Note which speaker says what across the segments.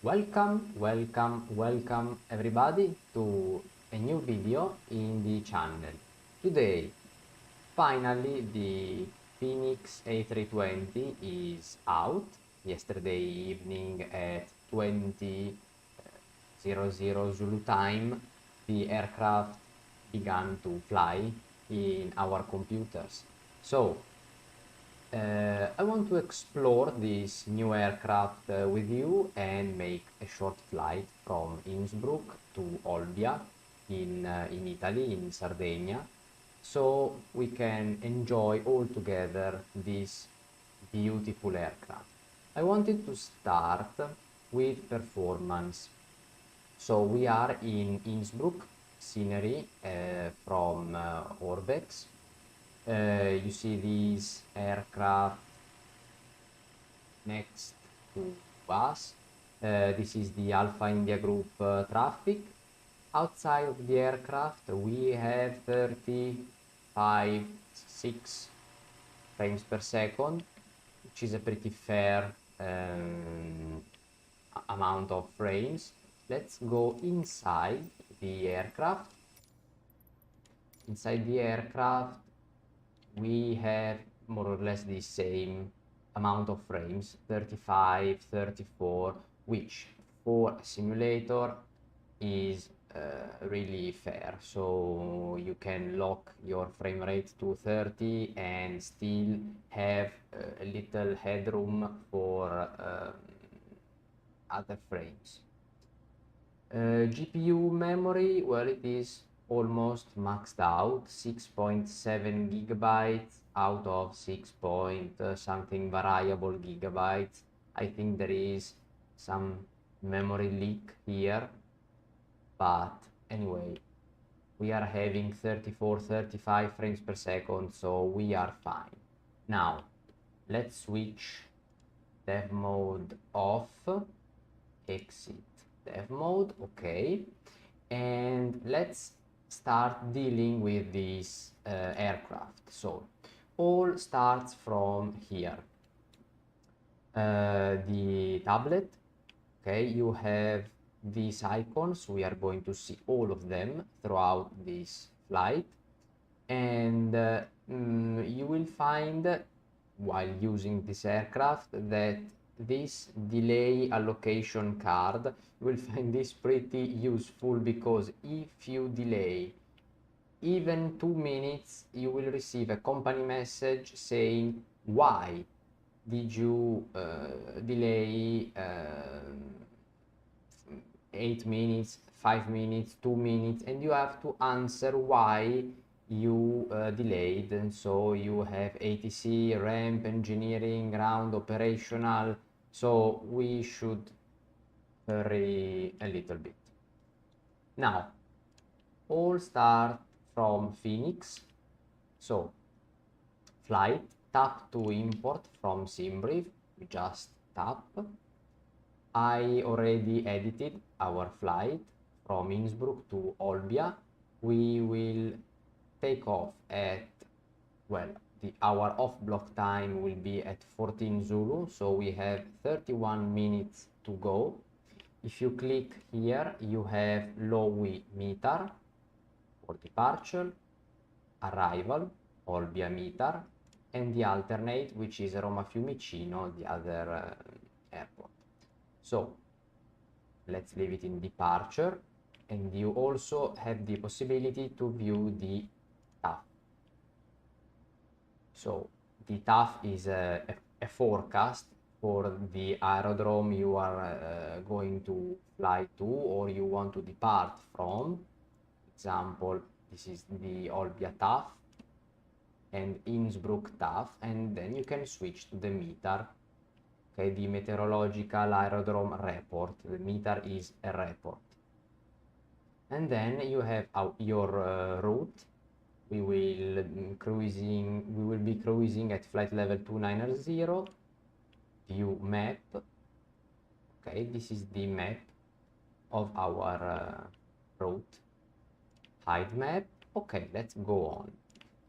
Speaker 1: Welcome everybody to a new video in the channel. Today, finally, the FENIX A320 is out. Yesterday evening at 20:00 Zulu time, the aircraft began to fly in our computers. So, I want to explore this new aircraft with you and make a short flight from Innsbruck to Olbia in Italy, in Sardinia, so we can enjoy all together this beautiful aircraft. I wanted to start with performance. So we are in Innsbruck, scenery from Orbex. You see these aircraft next to us. This is the Alpha India Group traffic. Outside of the aircraft, we have 35.6 frames per second, which is a pretty fair amount of frames. Let's go inside the aircraft. Inside the aircraft, we have more or less the same amount of frames, 35, 34, which for a simulator is really fair. So you can lock your frame rate to 30 and still have a little headroom for other frames. GPU memory, well, it is almost maxed out, 6.7 gigabytes out of 6 point something variable gigabytes. I think there is some memory leak here, but anyway, we are having 34, 35 frames per second, so we are fine. Now, let's switch dev mode off, exit dev mode, okay, and let's start dealing with this aircraft. So all starts from here. The tablet, okay, you have these icons. We are going to see all of them throughout this flight, and you will find while using this aircraft that this delay allocation card, you will find this pretty useful, because if you delay even 2 minutes, you will receive a company message saying why did you delay 8 minutes, 5 minutes, 2 minutes, and you have to answer why you delayed. And so you have ATC, ramp, engineering, ground, operational. So we should hurry a little bit. Now, all start from FENIX. So, flight, tap to import from SimBrief. We just tap. I already edited our flight from Innsbruck to Olbia. We will take off at, well, our off-block time will be at 14 Zulu, so we have 31 minutes to go. If you click here, you have LOWI meter for departure, arrival, Olbia meter, and the alternate, which is Roma Fiumicino, the other airport. So let's leave it in departure, and you also have the possibility to view the TAF. So the TAF is a forecast for the aerodrome you are going to fly to or you want to depart from. Example, this is the Olbia TAF and Innsbruck TAF, and then you can switch to the meter. Okay, the Meteorological Aerodrome report. The meter is a report. And then you have your route. We will be cruising at flight level 290. View map. Okay, this is the map of our route. Hide map. Okay, let's go on.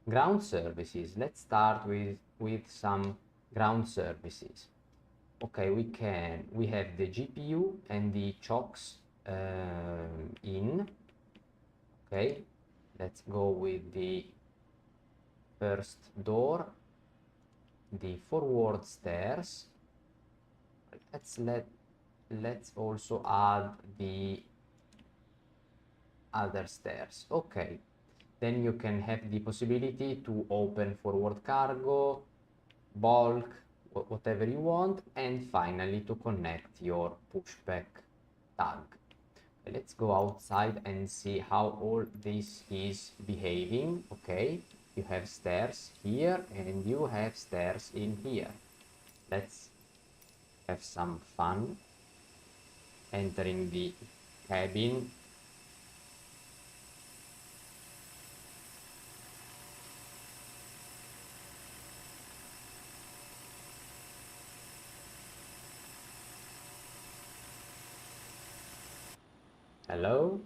Speaker 1: Ground services. Let's start with some ground services. Okay, we have the GPU and the chocks in. Okay, let's go with the first door, the forward stairs. Let's also add the other stairs. Okay, then you can have the possibility to open forward cargo, bulk, whatever you want, and finally to connect your pushback tag. Let's go outside and see how all this is behaving. Okay, you have stairs here and you have stairs in here. Let's have some fun entering the cabin. Hello.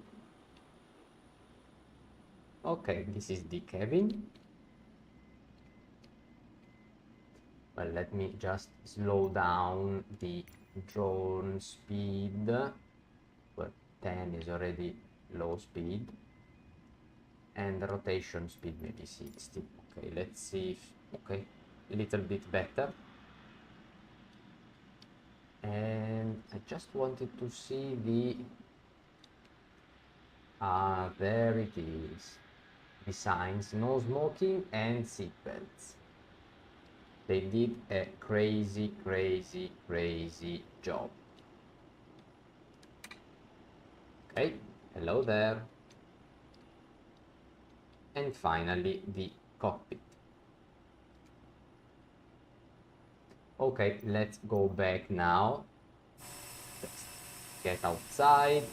Speaker 1: Okay, this is the cabin. Well, let me just slow down the drone speed. Well, 10 is already low speed. And the rotation speed maybe 60. Okay, let's see if, okay, a little bit better. And I just wanted to see the, there it is. The signs, no smoking and seatbelts. They did a crazy, crazy, crazy job. Okay, hello there. And finally, the cockpit. Okay, let's go back now. Let's get outside.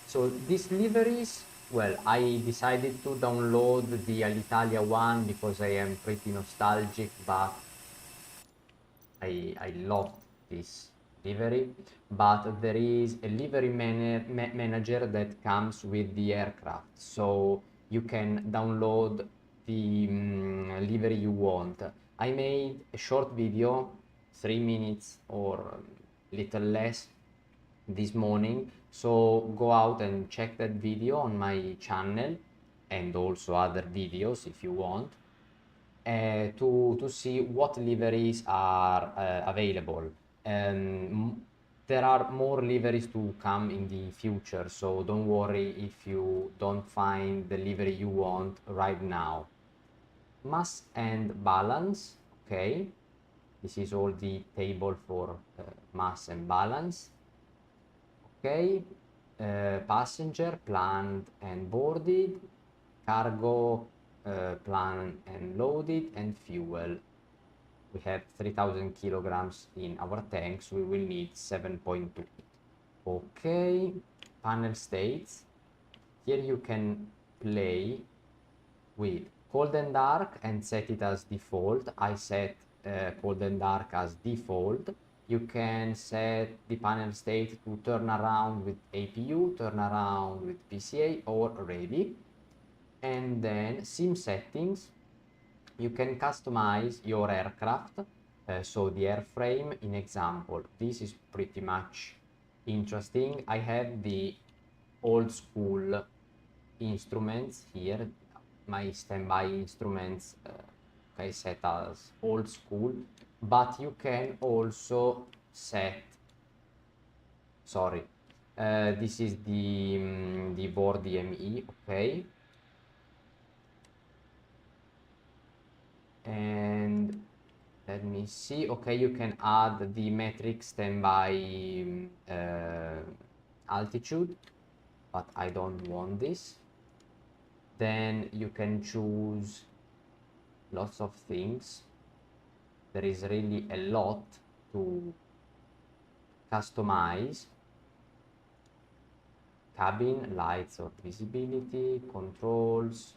Speaker 1: So these liveries, well, I decided to download the Alitalia one because I am pretty nostalgic, but I love this livery. But there is a livery manager that comes with the aircraft, so you can download the livery you want. I made a short video, 3 minutes or little less, this morning, so go out and check that video on my channel and also other videos if you want, to see what liveries are available. There are more liveries to come in the future, so don't worry if you don't find the livery you want right now. Mass and balance. Okay, this is all the table for mass and balance. Okay, passenger planned and boarded, cargo planned and loaded, and fuel. We have 3000 kilograms in our tanks, we will need 7.2. Okay, panel states. Here you can play with cold and dark and set it as default. I set cold and dark as default. You can set the panel state to turn around with APU, turn around with PCA, or ready. And then sim settings, you can customize your aircraft. So the airframe, in example, this is pretty much interesting. I have the old school instruments here, my standby instruments, okay, set as old school, but you can also set, sorry, this is the board DME, okay, and let me see, okay, you can add the metric standby altitude, but I don't want this. Then you can choose lots of things. There is really a lot to customize. Cabin, lights or visibility, controls,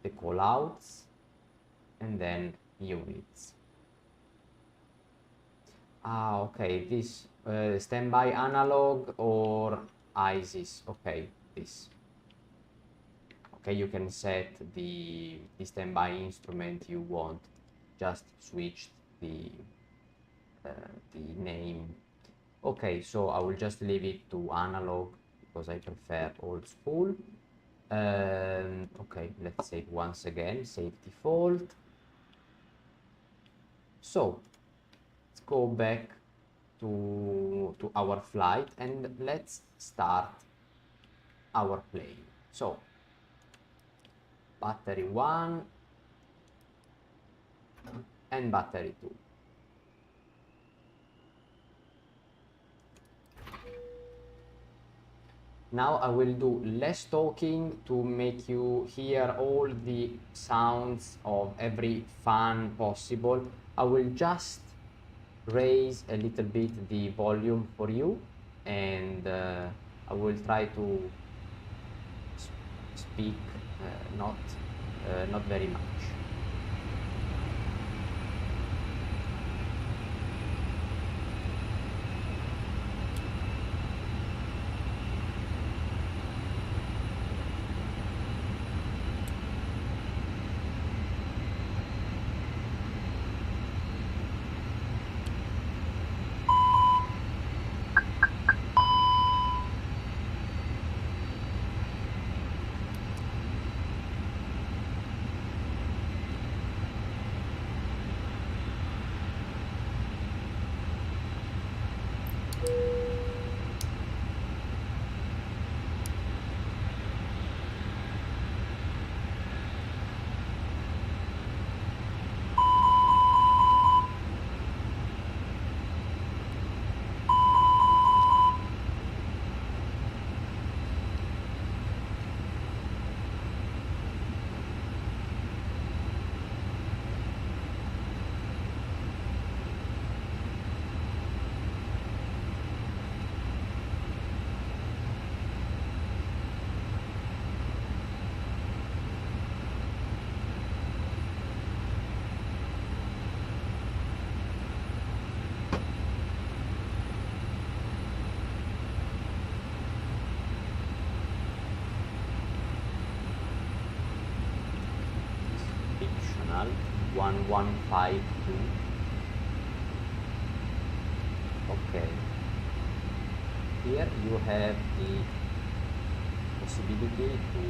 Speaker 1: the callouts, and then units. Okay, this standby analog or ISIS. Okay, this. Okay, you can set the standby instrument you want, just switch the name. Okay, so I will just leave it to analog because I prefer old school. Okay, let's save once again, save default. So let's go back to our flight and let's start our plane. So battery 1 and battery 2. Now I will do less talking to make you hear all the sounds of every fan possible. I will just raise a little bit the volume for you, and I will try to speak not very much. Fictional 1152. Okay, here you have the possibility to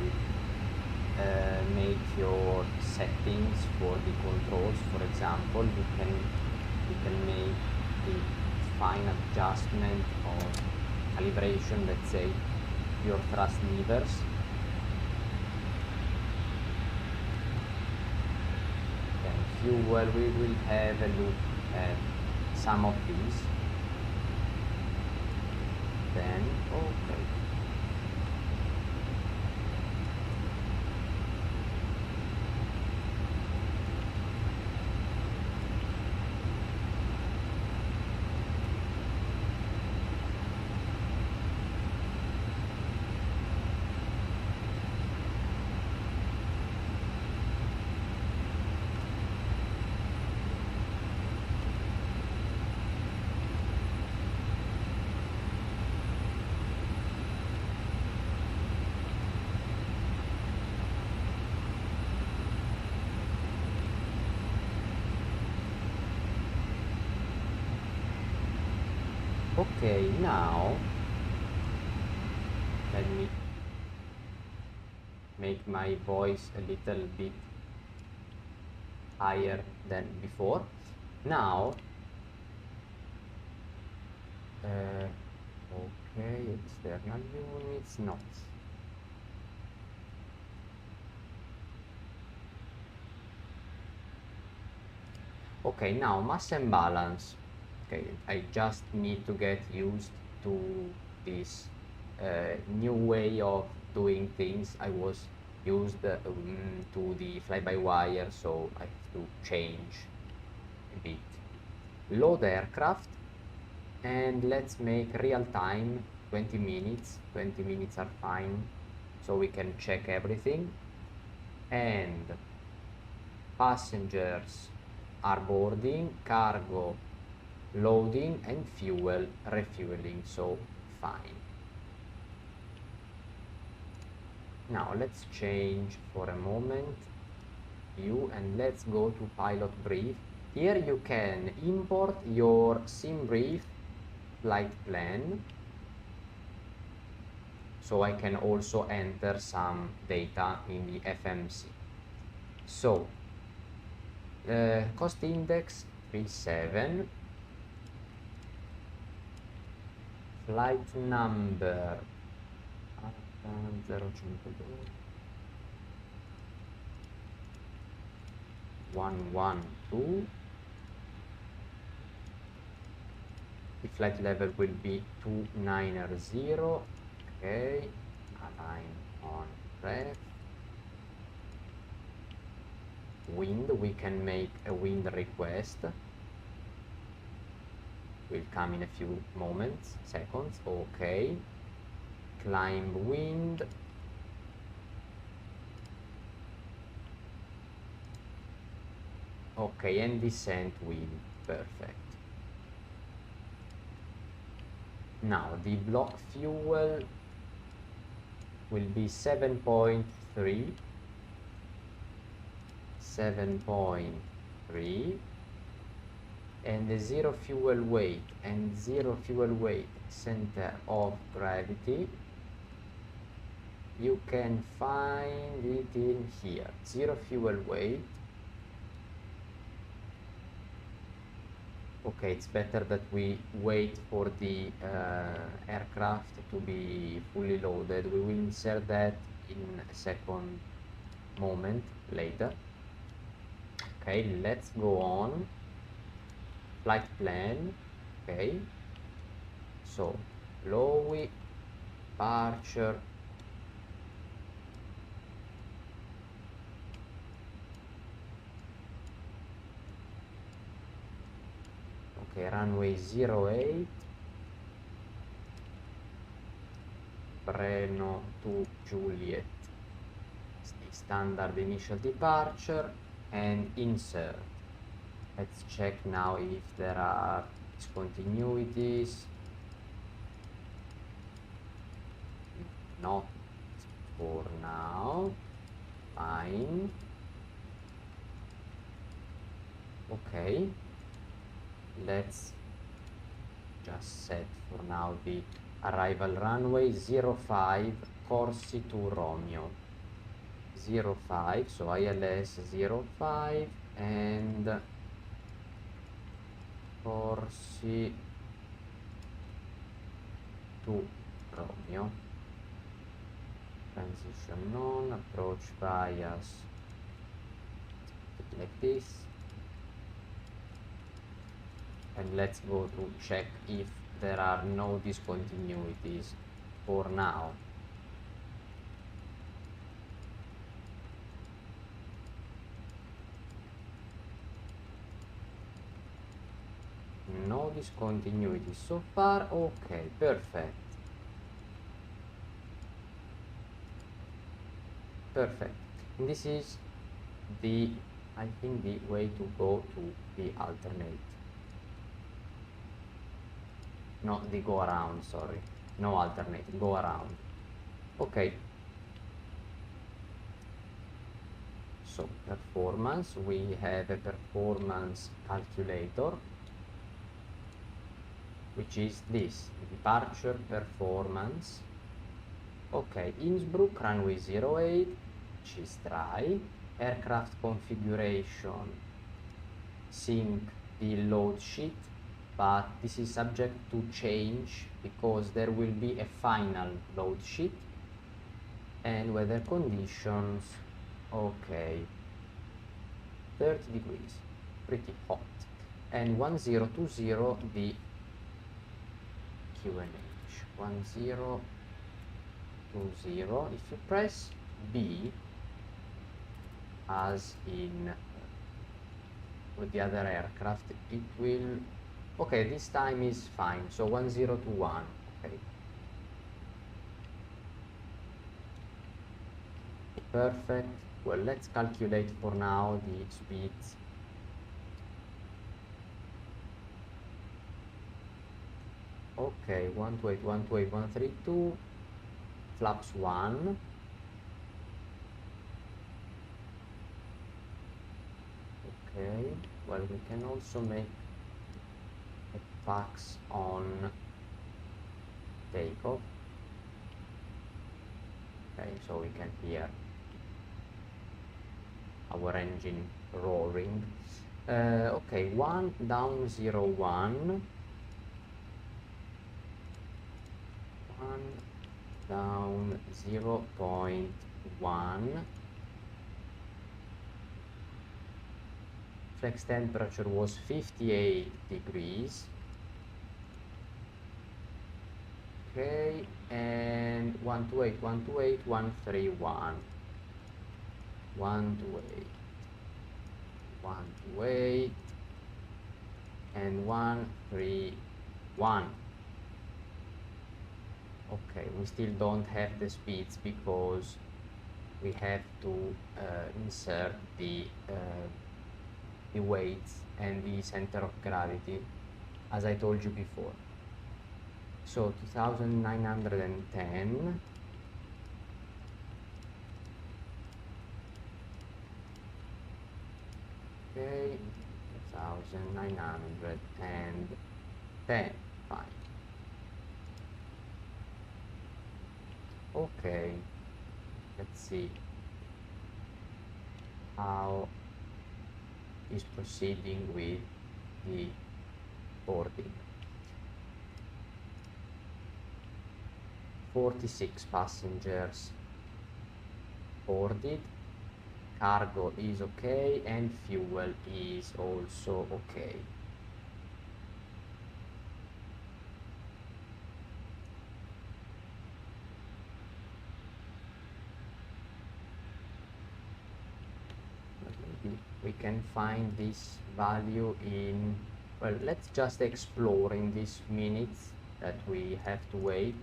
Speaker 1: make your settings for the controls. For example, you can make the fine adjustment of calibration, let's say your thrust levers. And fuel, we will have a look at some of these. Then okay, okay, now let me make my voice a little bit higher than before. Now okay, external units, not. Okay, now mass and balance. Okay, I just need to get used to this new way of doing things. I was used to the fly-by-wire, so I have to change a bit. Load aircraft, and let's make real time 20 minutes. 20 minutes are fine, so we can check everything. And passengers are boarding, cargo loading, and fuel refueling, so fine. Now let's change for a moment view and let's go to pilot brief. Here you can import your sim brief flight plan, so I can also enter some data in the FMC. So cost index 37, flight number 112, the flight level will be 290, okay, align on ref. Wind, we can make a wind request, will come in a few moments, seconds, okay. Climb wind, okay, and descent wind, perfect. Now the block fuel will be 7.3, and the zero fuel weight and zero fuel weight center of gravity, you can find it in here. Zero fuel weight, okay, it's better that we wait for the aircraft to be fully loaded. We will insert that in a second moment later. Okay, let's go on. Flight plan, okay, so LOWI, departure, okay, runway 08, Breno to Juliet, the standard initial departure, and insert. Let's check now if there are discontinuities. Not for now. Fine. Okay. Let's just set for now the arrival runway 05 Corsi to Romeo. 05, so ILS 05 and Corsi to Romeo. Transition on, approach bias like this, and let's go to check if there are no discontinuities for now. No discontinuities so far. Okay, perfect. Perfect. And this is the, I think, the way to go to the alternate. No, the go around, sorry. No alternate, go around. Okay. So performance, we have a performance calculator, which is this, departure performance. Okay, Innsbruck runway 08, which is dry. Aircraft configuration, sync the load sheet, but this is subject to change because there will be a final load sheet. And weather conditions, okay, 30 degrees, pretty hot. And 1020, the QNH, 1020. If you press B, as in with the other aircraft, it will, okay, this time is fine, so 1021, okay. Perfect. Well, let's calculate for now the speeds. Okay, 128, 128, 132, flaps 1, Okay, well, we can also make a fax on takeoff. Okay, so we can hear our engine roaring. Okay, 1 down 0 1, 1 down 0.1. Flex temperature was 58 degrees. Okay, and 128, 128, 131, 128, 128, and 131. Okay, we still don't have the speeds because we have to insert the weights and the center of gravity, as I told you before. So 2910. Okay, 2910. Fine. Okay, let's see how is proceeding with the boarding. 46 passengers boarded, cargo is okay, and fuel is also okay. Maybe we can find this value in, well, let's just explore in these minutes that we have to wait.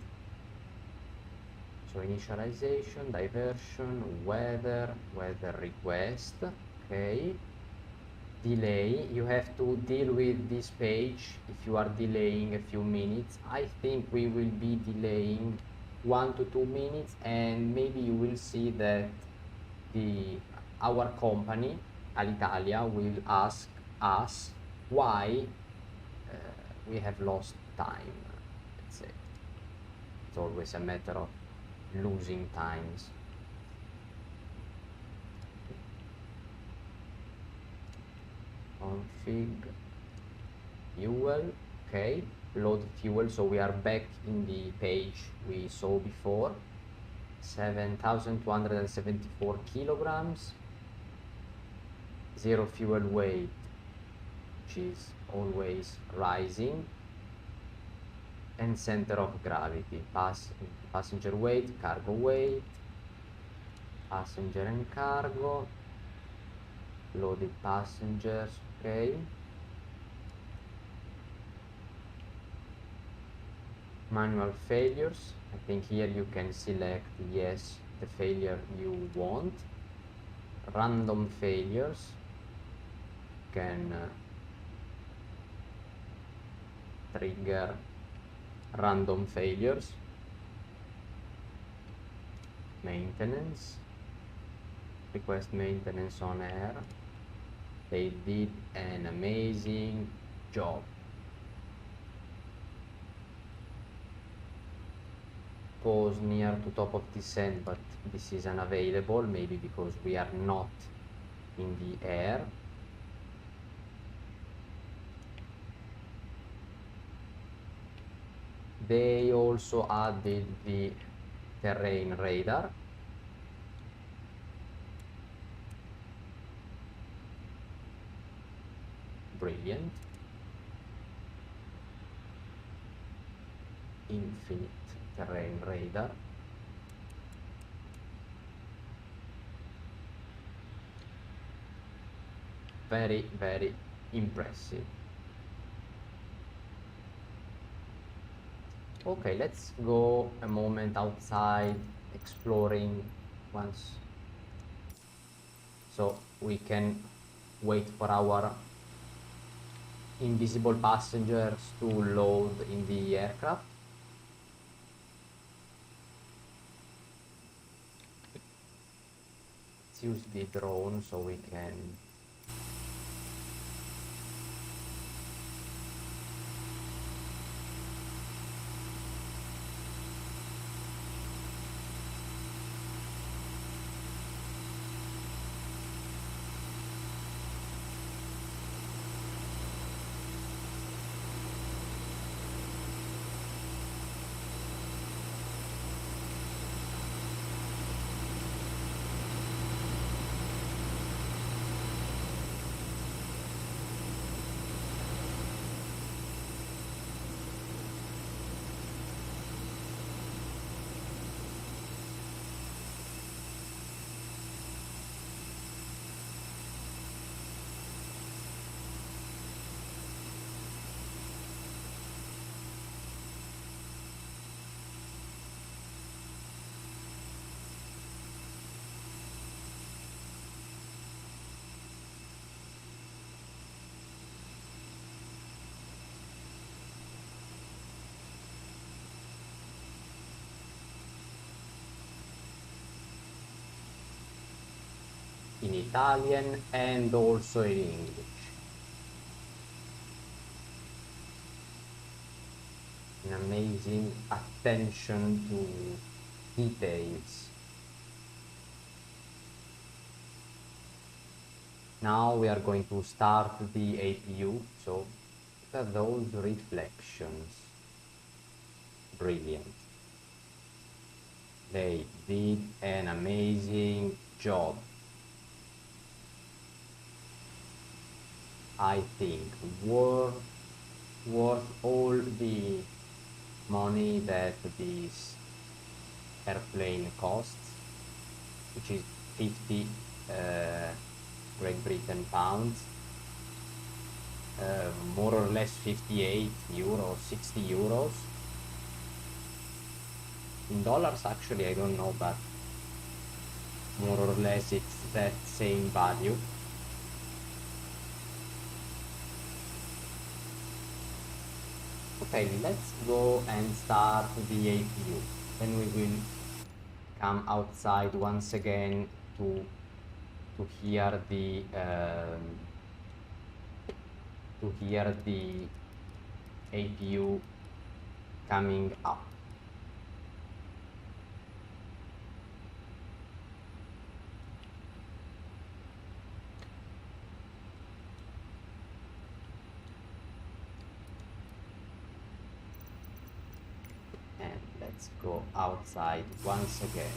Speaker 1: So initialization, diversion, weather request, okay. Delay, you have to deal with this page if you are delaying a few minutes. I think we will be delaying 1 to 2 minutes, and maybe you will see that our company, Alitalia, will ask us why we have lost time, let's say. It's always a matter of losing times. Config fuel, okay, load fuel, so we are back in the page we saw before. 7,274 kilograms, zero fuel weight, which is always rising, and center of gravity, passenger weight, cargo weight, passenger and cargo, loaded passengers, okay. Manual failures, I think here you can select yes, the failure you want. Random failures, you can trigger random failures. Maintenance, request maintenance on air. They did an amazing job. Pause near to top of descent, but this is unavailable, maybe because we are not in the air. They also added the terrain radar. Brilliant. Infinite terrain radar. Very, very impressive. Okay, let's go a moment outside exploring once, so we can wait for our invisible passengers to load in the aircraft. Let's use the drone so we can in Italian and also in English. An amazing attention to details. Now we are going to start the APU, so look at those reflections. Brilliant. They did an amazing job. I think worth all the money that this airplane costs, which is 50 Great Britain pounds, more or less 58 euros, 60 euros. In dollars, actually, I don't know, but more or less it's that same value. Okay, let's go and start the APU. Then we will come outside once again to hear the APU coming up. And let's go outside once again.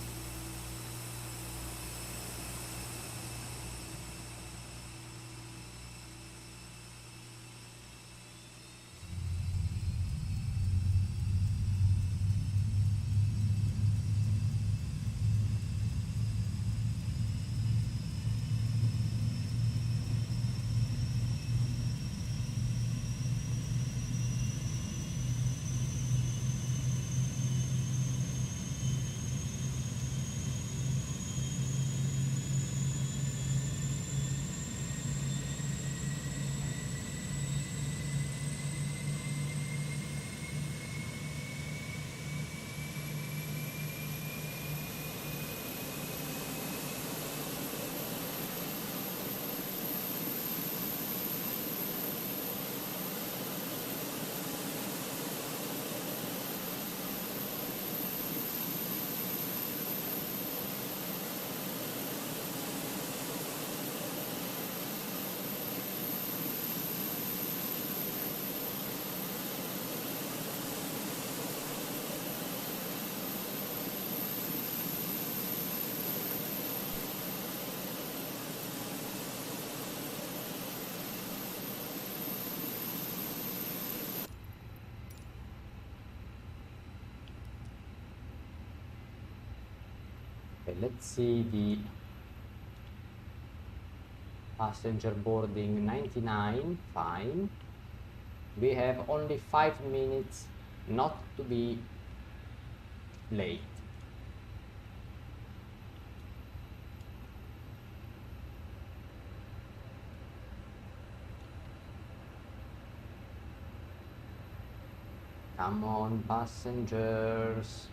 Speaker 1: Okay, let's see the passenger boarding 99, fine. We have only 5 minutes not to be late. Come on, passengers.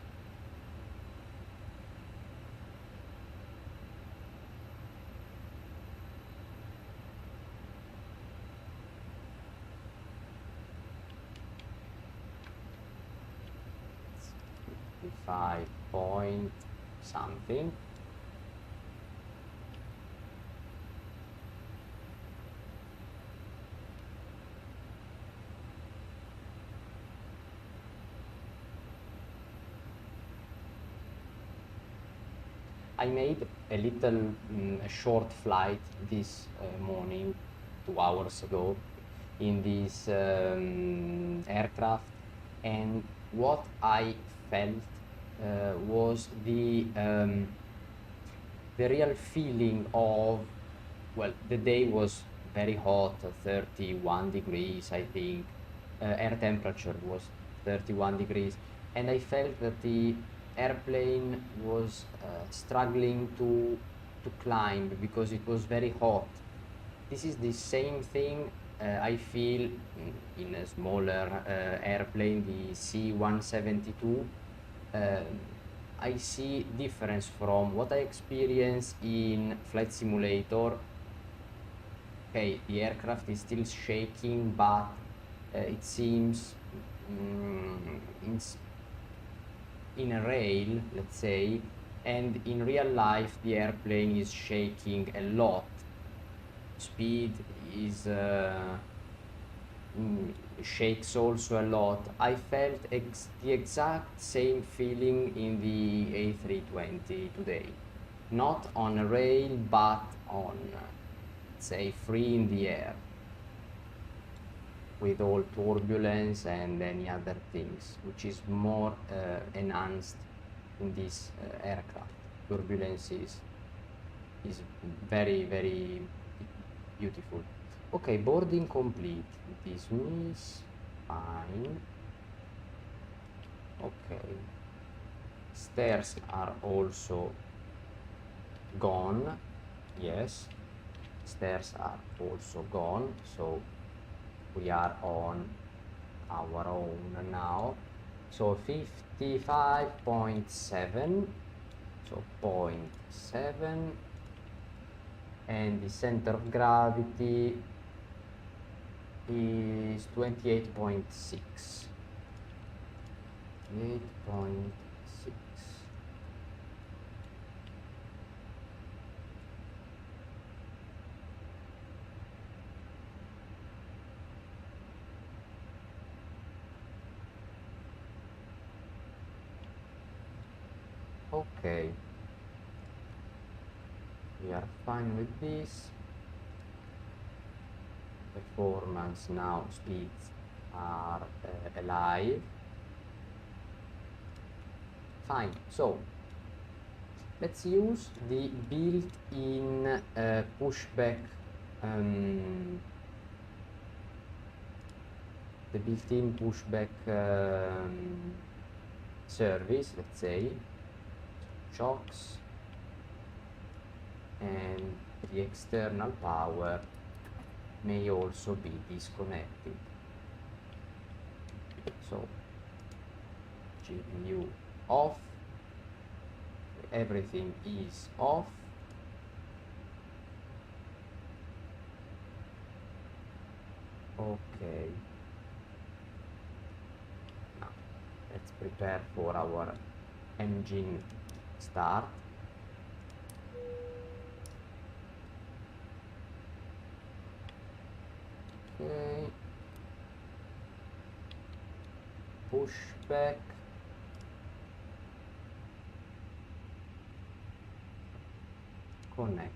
Speaker 1: Five point something. I made a little a short flight this morning, 2 hours ago, in this aircraft, and what I felt was the real feeling of, well, the day was very hot, 31 degrees, I think. Air temperature was 31 degrees, and I felt that the airplane was struggling to climb because it was very hot. This is the same thing I feel in a smaller airplane, the C-172. I see difference from what I experienced in Flight Simulator. Okay, the aircraft is still shaking, but it seems in a rail, let's say, and in real life the airplane is shaking a lot. Speed is shakes also a lot. I felt the exact same feeling in the A320 today. Not on a rail, but on, say, free in the air, with all turbulence and any other things, which is more enhanced in this aircraft. Turbulence is very, very beautiful. Okay, boarding complete. This means fine. Okay. Stairs are also gone. Yes. Stairs are also gone. So we are on our own now. So 55.7. So 0.7. And the center of gravity is 28.6. 28.6. Okay. We are fine with this. Performance now, speeds are alive. Fine. So let's use the built-in pushback. The built-in pushback service. Let's say shocks. And the external power may also be disconnected. So GPU off, everything is off. Okay, now let's prepare for our engine start. Okay, pushback, connect.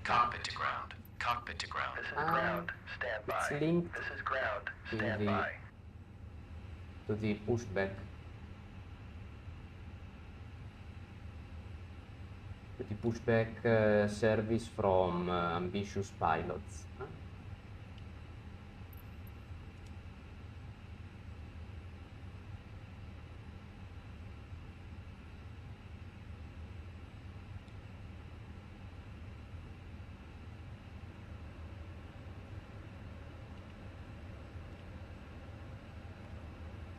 Speaker 2: Cockpit to ground. Cockpit to ground.
Speaker 3: This is ground. Stand by.
Speaker 1: It's linked
Speaker 3: This is ground. Stand by.
Speaker 1: to the pushback. To the pushback service from ambitious pilots.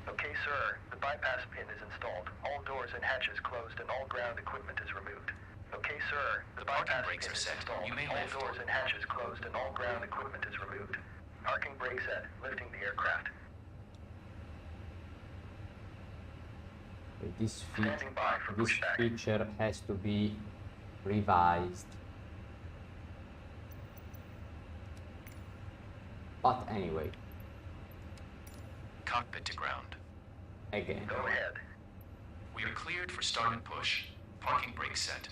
Speaker 3: Okay, sir. The bypass pin is installed. All doors and hatches closed and all ground equipment is removed. Okay, sir. The bypass
Speaker 2: brakes
Speaker 3: pin
Speaker 2: are
Speaker 3: is
Speaker 2: set.
Speaker 3: installed.
Speaker 2: You may
Speaker 3: all
Speaker 2: lift.
Speaker 3: doors and hatches closed and all ground equipment is removed. Parking brake set. Lifting the aircraft.
Speaker 1: This
Speaker 3: Standing by for pushback.
Speaker 1: feature has to be revised. But anyway,
Speaker 2: Cockpit to ground.
Speaker 1: again.
Speaker 3: Go ahead.
Speaker 2: We are cleared for start and push. Parking brake set.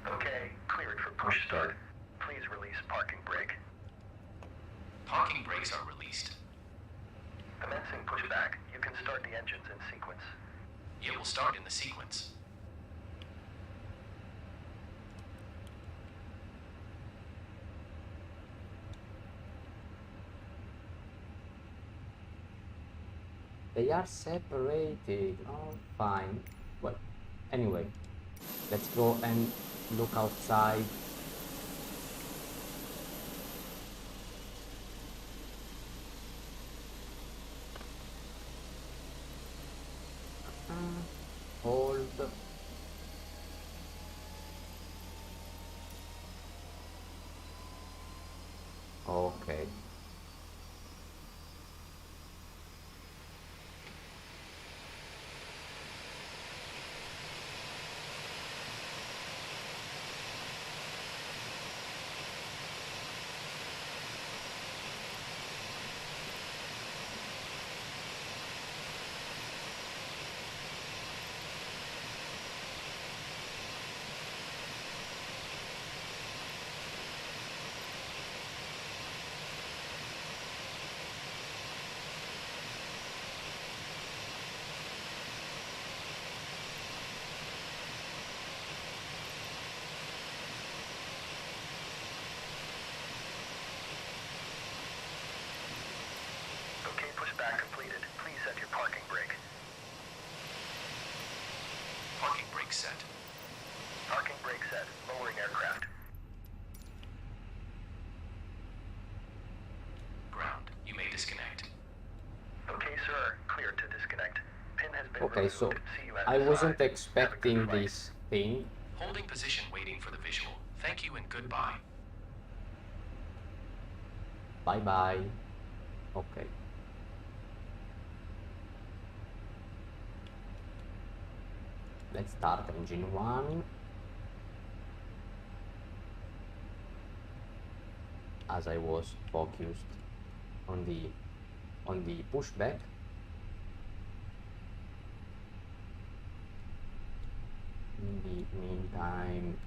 Speaker 3: Okay. Cleared for push
Speaker 1: Okay.
Speaker 3: start. Please release parking brake.
Speaker 2: Parking brakes are released.
Speaker 3: Commencing pushback. You can start the engines in sequence.
Speaker 2: It will start in the sequence.
Speaker 1: They are separated. Oh, fine. Well, anyway, let's go and look outside. All
Speaker 2: brakes set.
Speaker 3: Parking brake set. Lowering aircraft.
Speaker 2: Ground. You may disconnect.
Speaker 3: Okay, sir. Clear to disconnect. Pin has been
Speaker 1: Okay,
Speaker 3: removed.
Speaker 1: so
Speaker 3: See you at
Speaker 1: I
Speaker 3: the
Speaker 1: wasn't
Speaker 3: side.
Speaker 1: expecting
Speaker 3: Have a good
Speaker 1: this thing.
Speaker 2: Holding position waiting for the visual. Thank you and goodbye.
Speaker 1: Bye bye. Okay. Let's start engine 1. As I was focused on the pushback. In the meantime,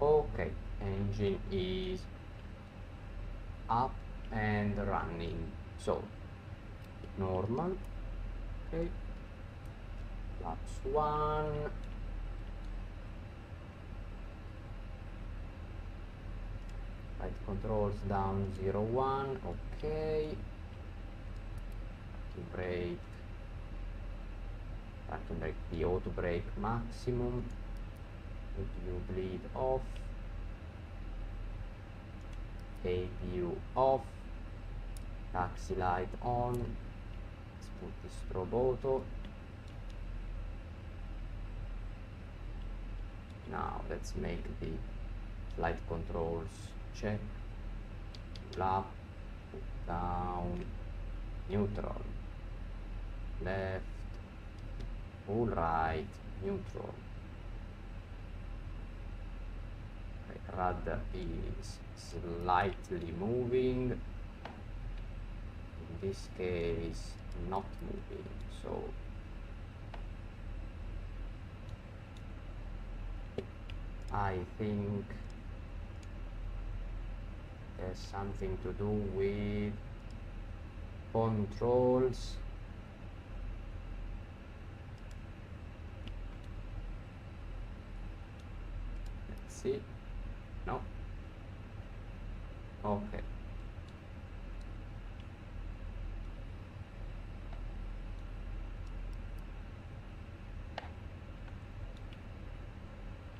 Speaker 1: okay, engine is up and running. So normal. Okay, laps 1. Right controls down 0-1. Okay. Parking brake, the auto brake maximum. APU bleed off. APU off. Taxi light on. Let's put the strobe auto. Now let's make the flight controls check. Up, down, neutral, left, full right, neutral. Okay, rudder is slightly moving. In this case, not moving. So I think there's something to do with controls. Let's see. No. Okay.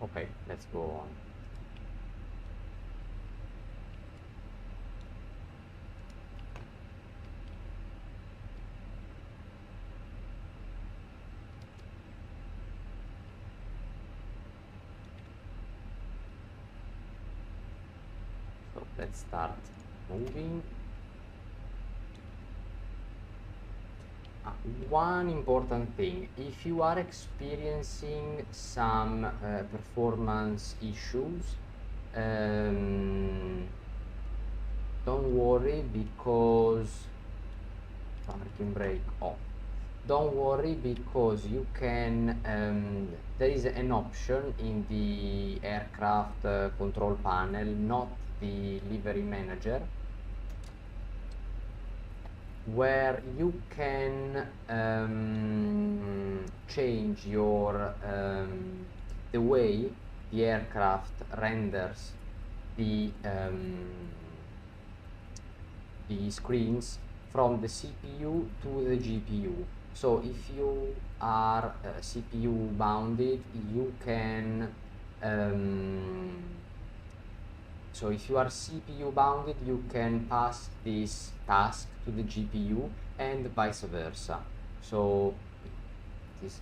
Speaker 1: Okay, let's go on. So let's start moving. One important thing, if you are experiencing some performance issues, don't worry, because parking brake off. Don't worry, because you can there is an option in the aircraft control panel, not the livery manager, where you can change your the way the aircraft renders the screens from the CPU to the GPU. So if you are CPU bounded, you can so if you are CPU bounded, you can pass this task to the GPU and vice versa. So this is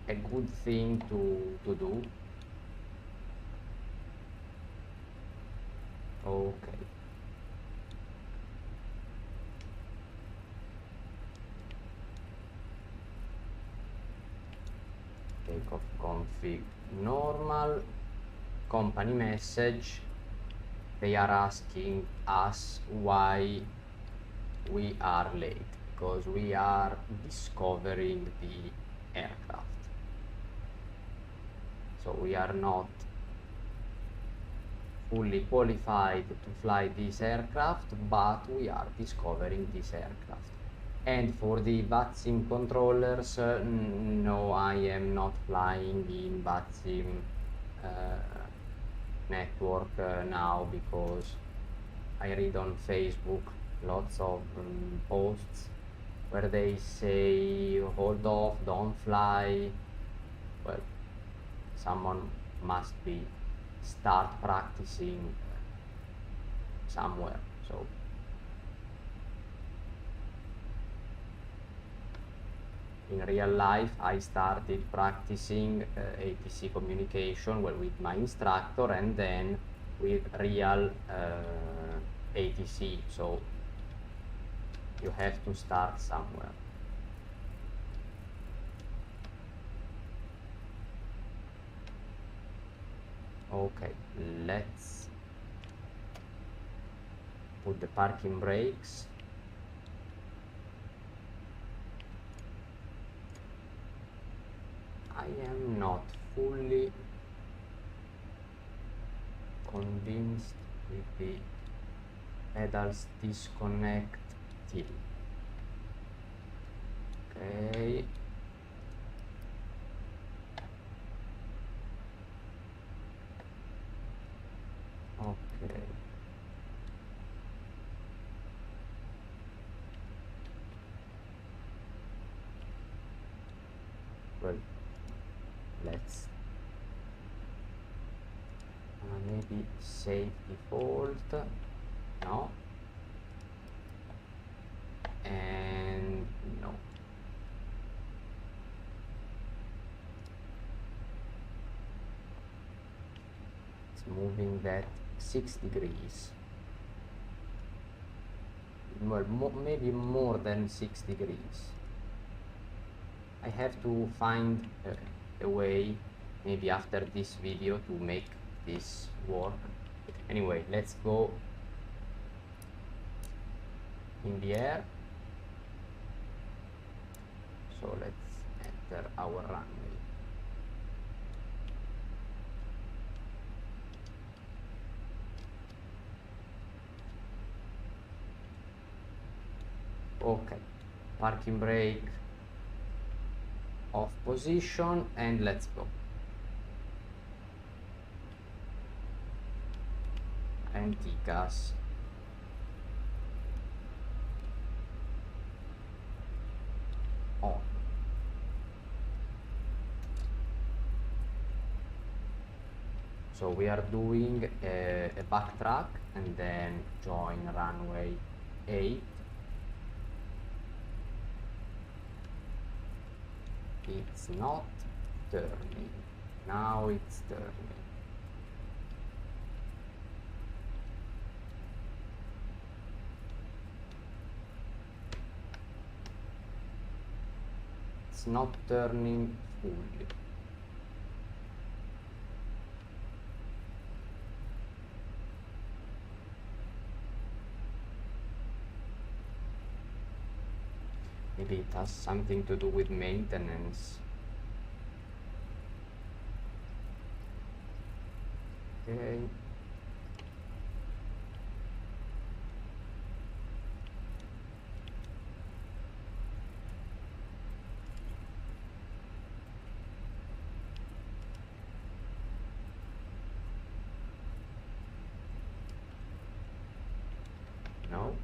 Speaker 1: a good thing to do. Okay. takeoff config normal, company message. They are asking us why we are late, because we are discovering the aircraft. So we are not fully qualified to fly this aircraft, but we are discovering this aircraft. And for the VATSIM controllers, no, I am not flying in VATSIM network now, because I read on Facebook lots of posts where they say hold off, don't fly. Well, someone must be start practicing somewhere. So in real life, I started practicing ATC communication, well, with my instructor, and then with real ATC. So you have to start somewhere. Okay, let's put the parking brakes. I am not fully convinced with the pedals disconnect till. Okay. Okay. Well, let's maybe save default. No. And no. It's moving that 6 degrees. Well, maybe more than 6 degrees. I have to find a way, maybe after this video, to make this work. Anyway, let's go in the air. So let's enter our runway. Okay, parking brake off position, and let's go. And TCAS. On. So we are doing a backtrack and then join runway 8. It's not turning. Now it's turning. It's not turning fully. Maybe it has something to do with maintenance. Okay. No.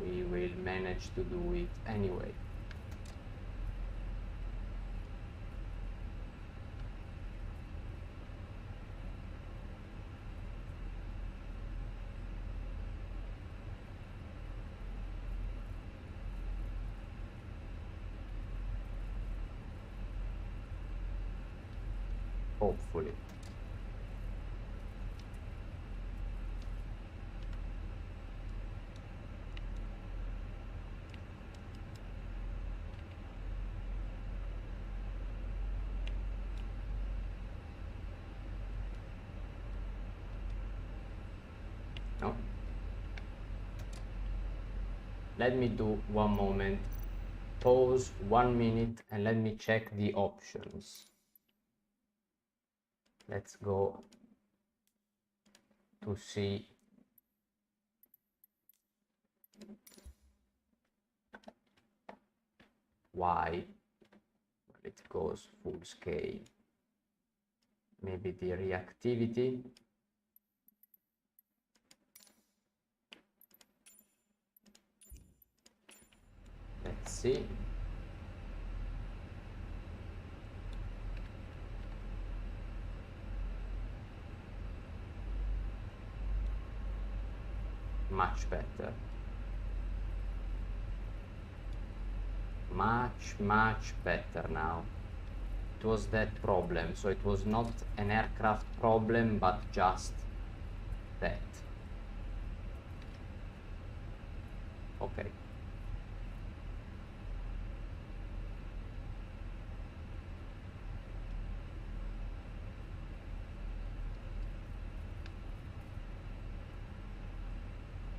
Speaker 1: We will manage to do it anyway. Hopefully. No. Let me do one moment. Pause 1 minute and let me check the options. Let's go to see why it goes full scale. Maybe the reactivity. Let's see. Much better. Much better now. It was that problem, so it was not an aircraft problem, but just that. Okay.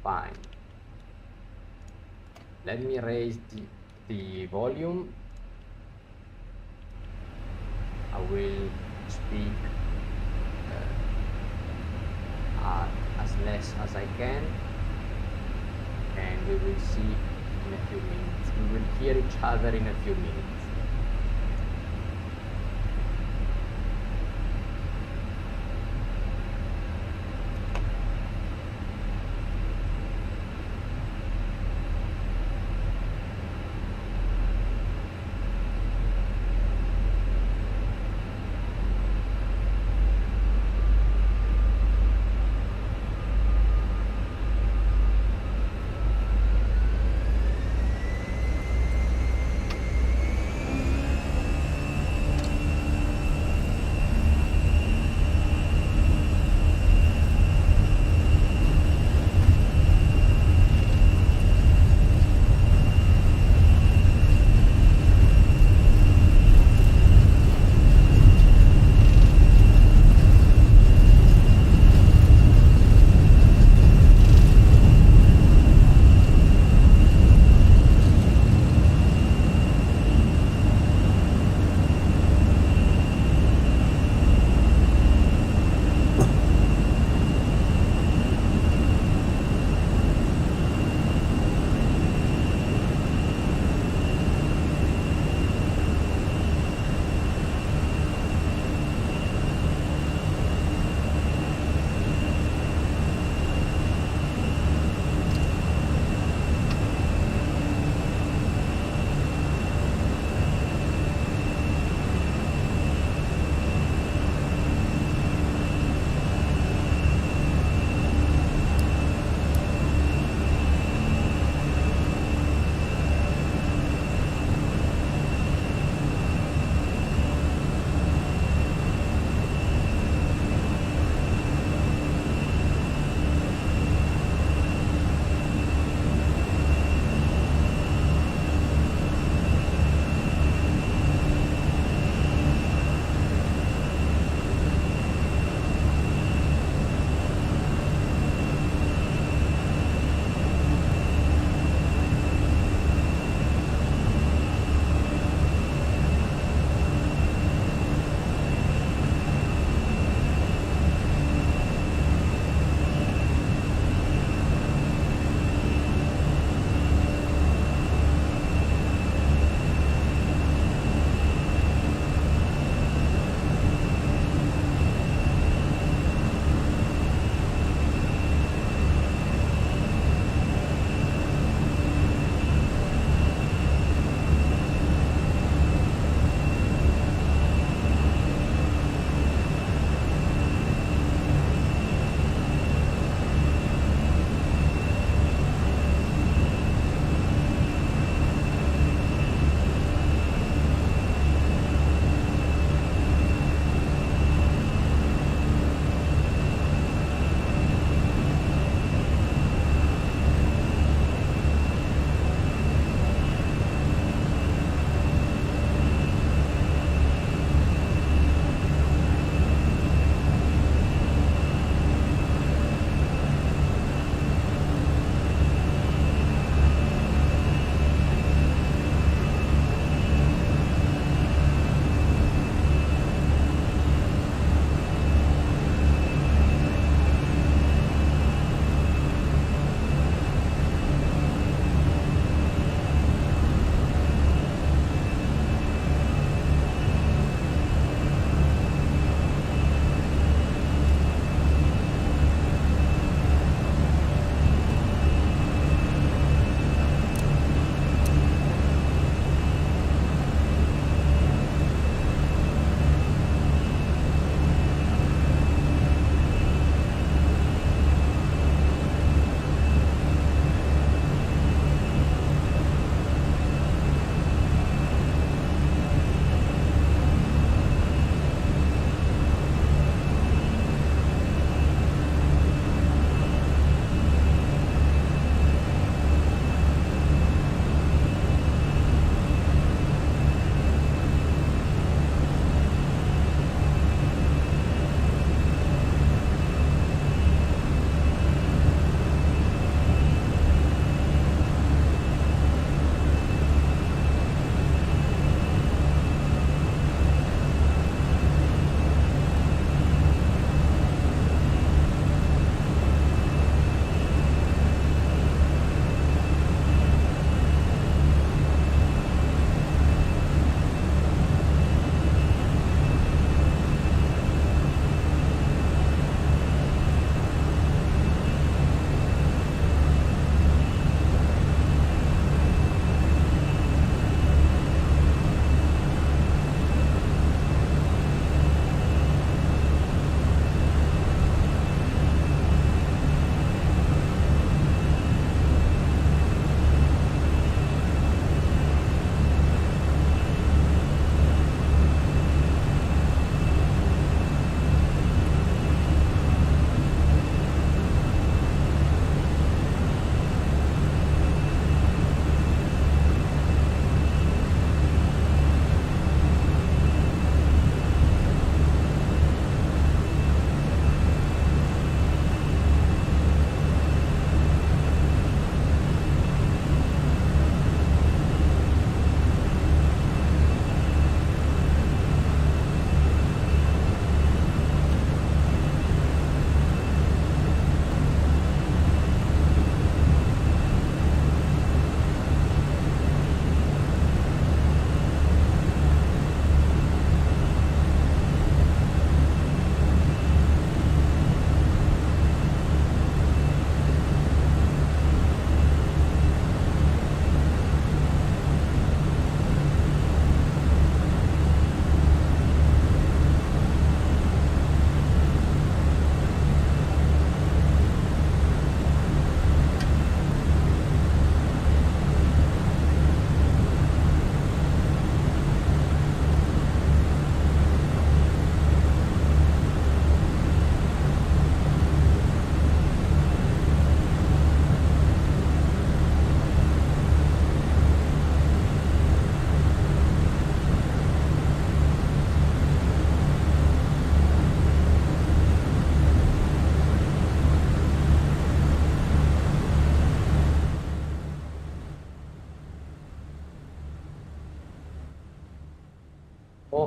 Speaker 1: Fine. Let me raise the volume. I will speak as less as I can, and we will see in a few minutes. We will hear each other in a few minutes.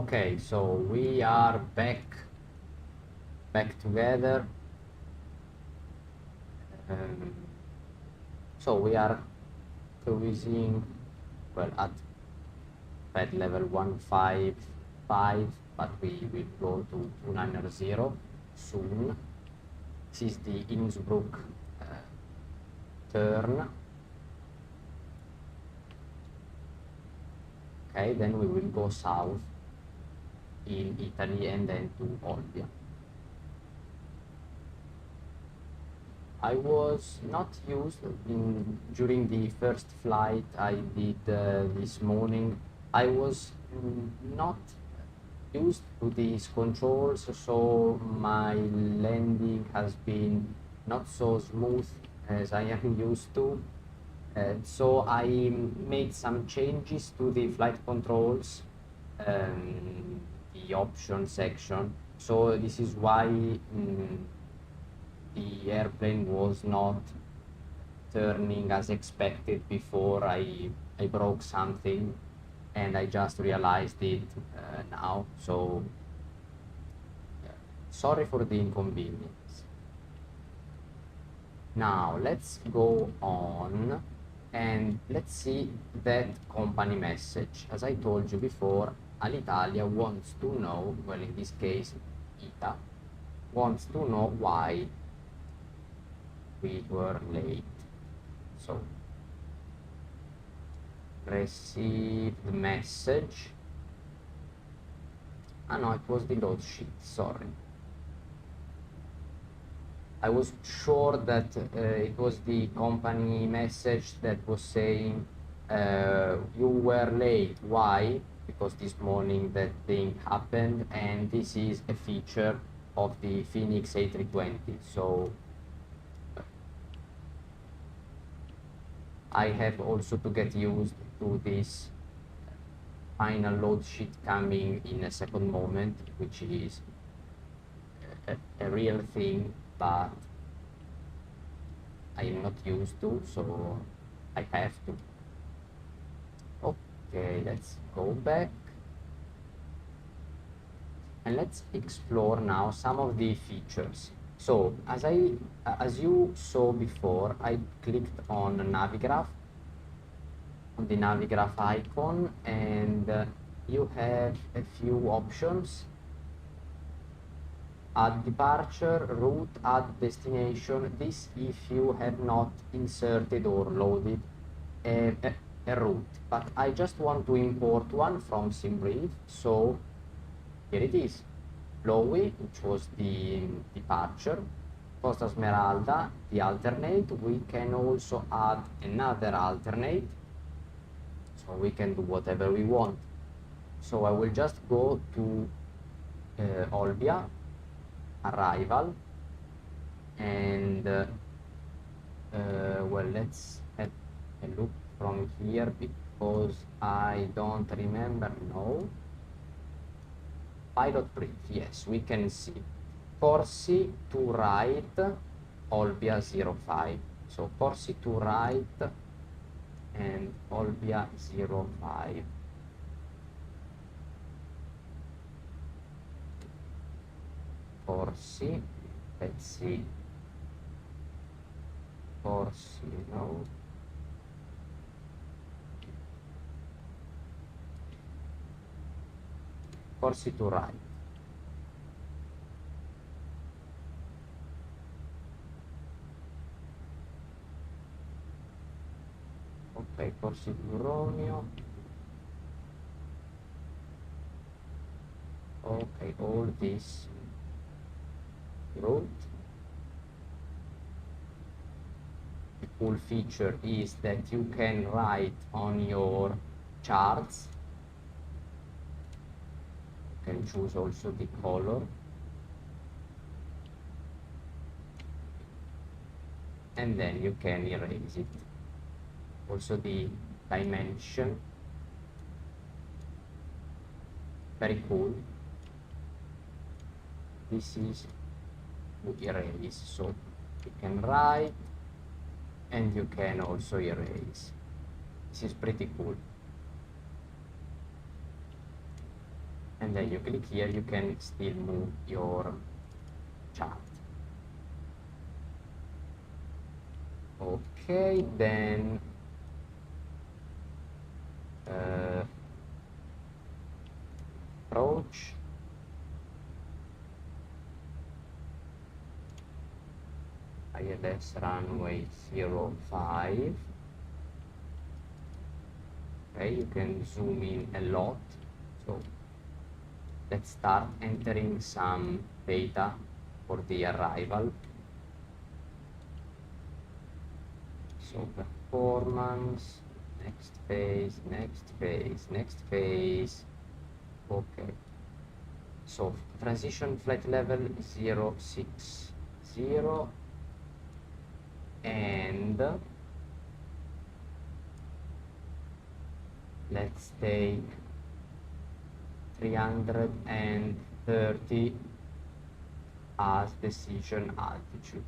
Speaker 1: Okay, so we are back together. So we are cruising, well, at fed level 155, but we will go to 290 soon. This is the Innsbruck turn. Okay, then we will go south in Italy and then to Olbia. I was not used during the first flight I did this morning. I was not used to these controls, so my landing has been not so smooth as I am used to. So I made some changes to the flight controls, the option section. So this is why the airplane was not turning as expected before. I broke something and I just realized it now. So sorry for the inconvenience. Now let's go on and let's see that company message. As I told you before, Alitalia wants to know, well, in this case ITA wants to know why we were late. So receive the message. No, it was the load sheet, sorry. I was sure that it was the company message that was saying you were late. Why? Because this morning that thing happened, and this is a feature of the FENIX A320. So I have also to get used to this final load sheet coming in a second moment, which is a real thing, but I am not used to, so I have to. Okay, let's go back and let's explore now some of the features. So as you saw before, I clicked on Navigraph, on the Navigraph icon, and you have a few options: add departure, route, add destination. This if you have not inserted or loaded a route, but I just want to import one from SimBrief, so here it is. LOWI, which was the departure, Costa Smeralda, the alternate. We can also add another alternate, so we can do whatever we want. So I will just go to Olbia, arrival, and well, let's have a look from here because I don't remember. No, pilot brief, yes, we can see Corsi to right, Olbia 05. So Corsi to right and Olbia 05. Corsi, let's see, Corsi, no, Corsi to right. Okay, Corsi to Romeo. Okay, all this route. The cool feature is that you can write on your charts. You can choose also the color, and then you can erase it. Also the dimension, very cool. This is to erase, so you can write and you can also erase. This is pretty cool. and then you click here, you can still move your chart. Okay, then approach. ILS runway 05. Okay, you can zoom in a lot. So let's start entering some data for the arrival. So performance, next phase, next phase, next phase. Okay. So transition flight level 060, and let's take 330 as decision altitude.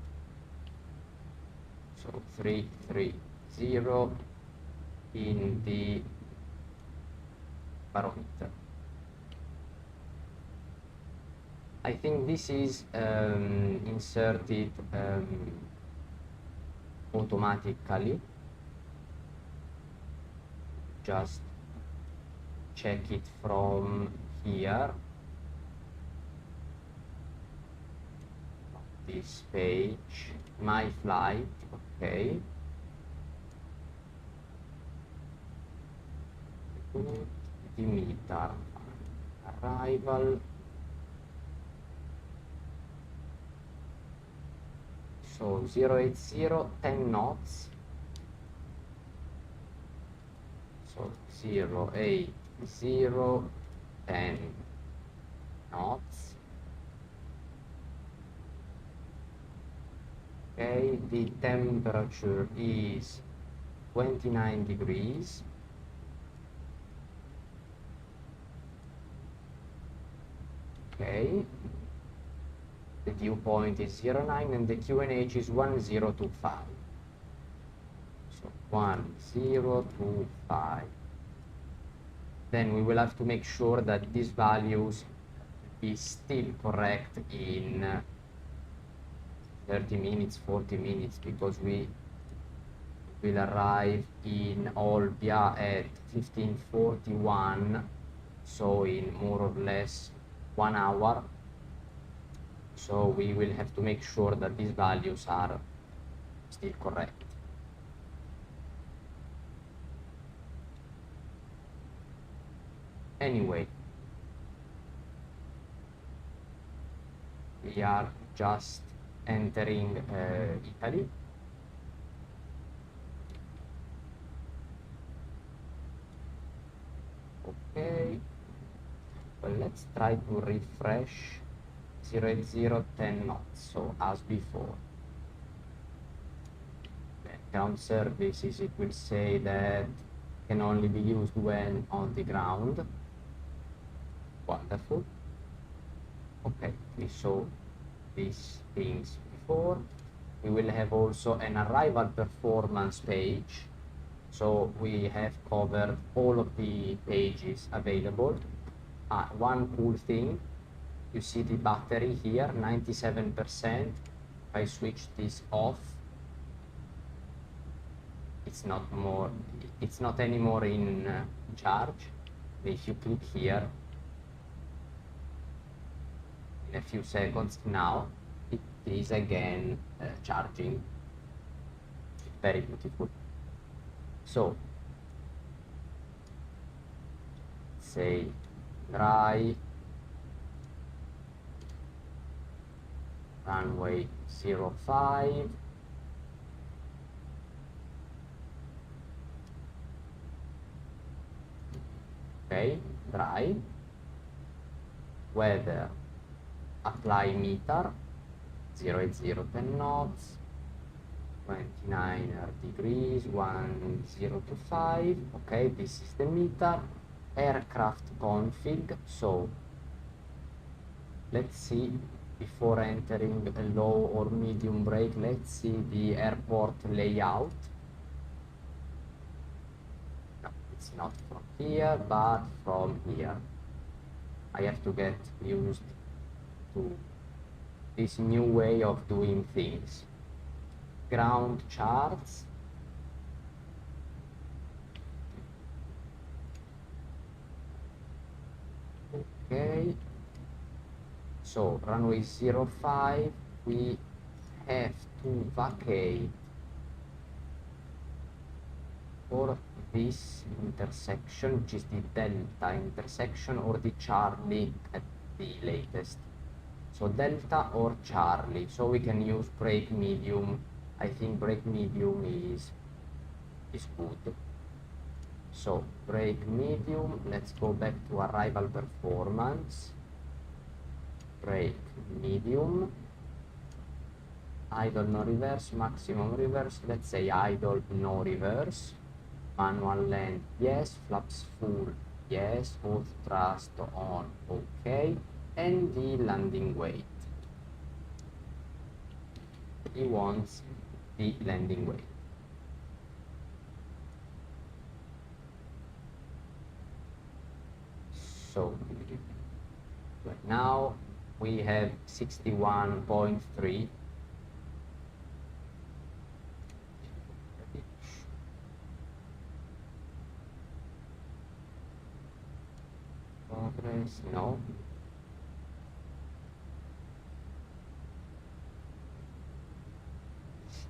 Speaker 1: So 330 in the barometer. I think this is inserted automatically. Just check it from here, this page, my flight. Okay, the meter arrival. So 080, 10 knots. So 080, 10 knots. Okay, the temperature is 29 degrees. Okay, the dew point is 09 and the QNH is 1025. So 1025. Then we will have to make sure that these values is still correct in 30 minutes, 40 minutes, because we will arrive in Olbia at 1541, so in more or less 1 hour. So we will have to make sure that these values are still correct. Anyway, we are just entering Italy. Okay, well, let's try to refresh. 080, 10 knots, so as before. Ground services, it will say that can only be used when on the ground. Wonderful. Okay, we saw these things before. We will have also an arrival performance page. So we have covered all of the pages available. One cool thing, you see the battery here, 97%. If I switch this off, it's not anymore in charge. If you click here, in a few seconds now, it is again charging. Very beautiful. So, say dry, runway 05. Okay, dry. Weather, apply meter, 080, 10 knots, 29 degrees, 1025. Okay, this is the meter. Aircraft config. So let's see, before entering a low or medium brake, let's see the airport layout. No, it's not from here, but from here. I have to get used to this new way of doing things. Ground charts. Okay. So runway 05, we have to vacate for this intersection, which is the Delta intersection, or the Charlie at the latest. So Delta or Charlie. So we can use brake medium. I think brake medium is good. So brake medium, let's go back to arrival performance. Brake medium, idle no reverse, maximum reverse, let's say idle no reverse. Manual land, yes. Flaps full, yes. Both thrust on, okay. And the landing weight, he wants the landing weight. So right now we have 61.3. Progress, no.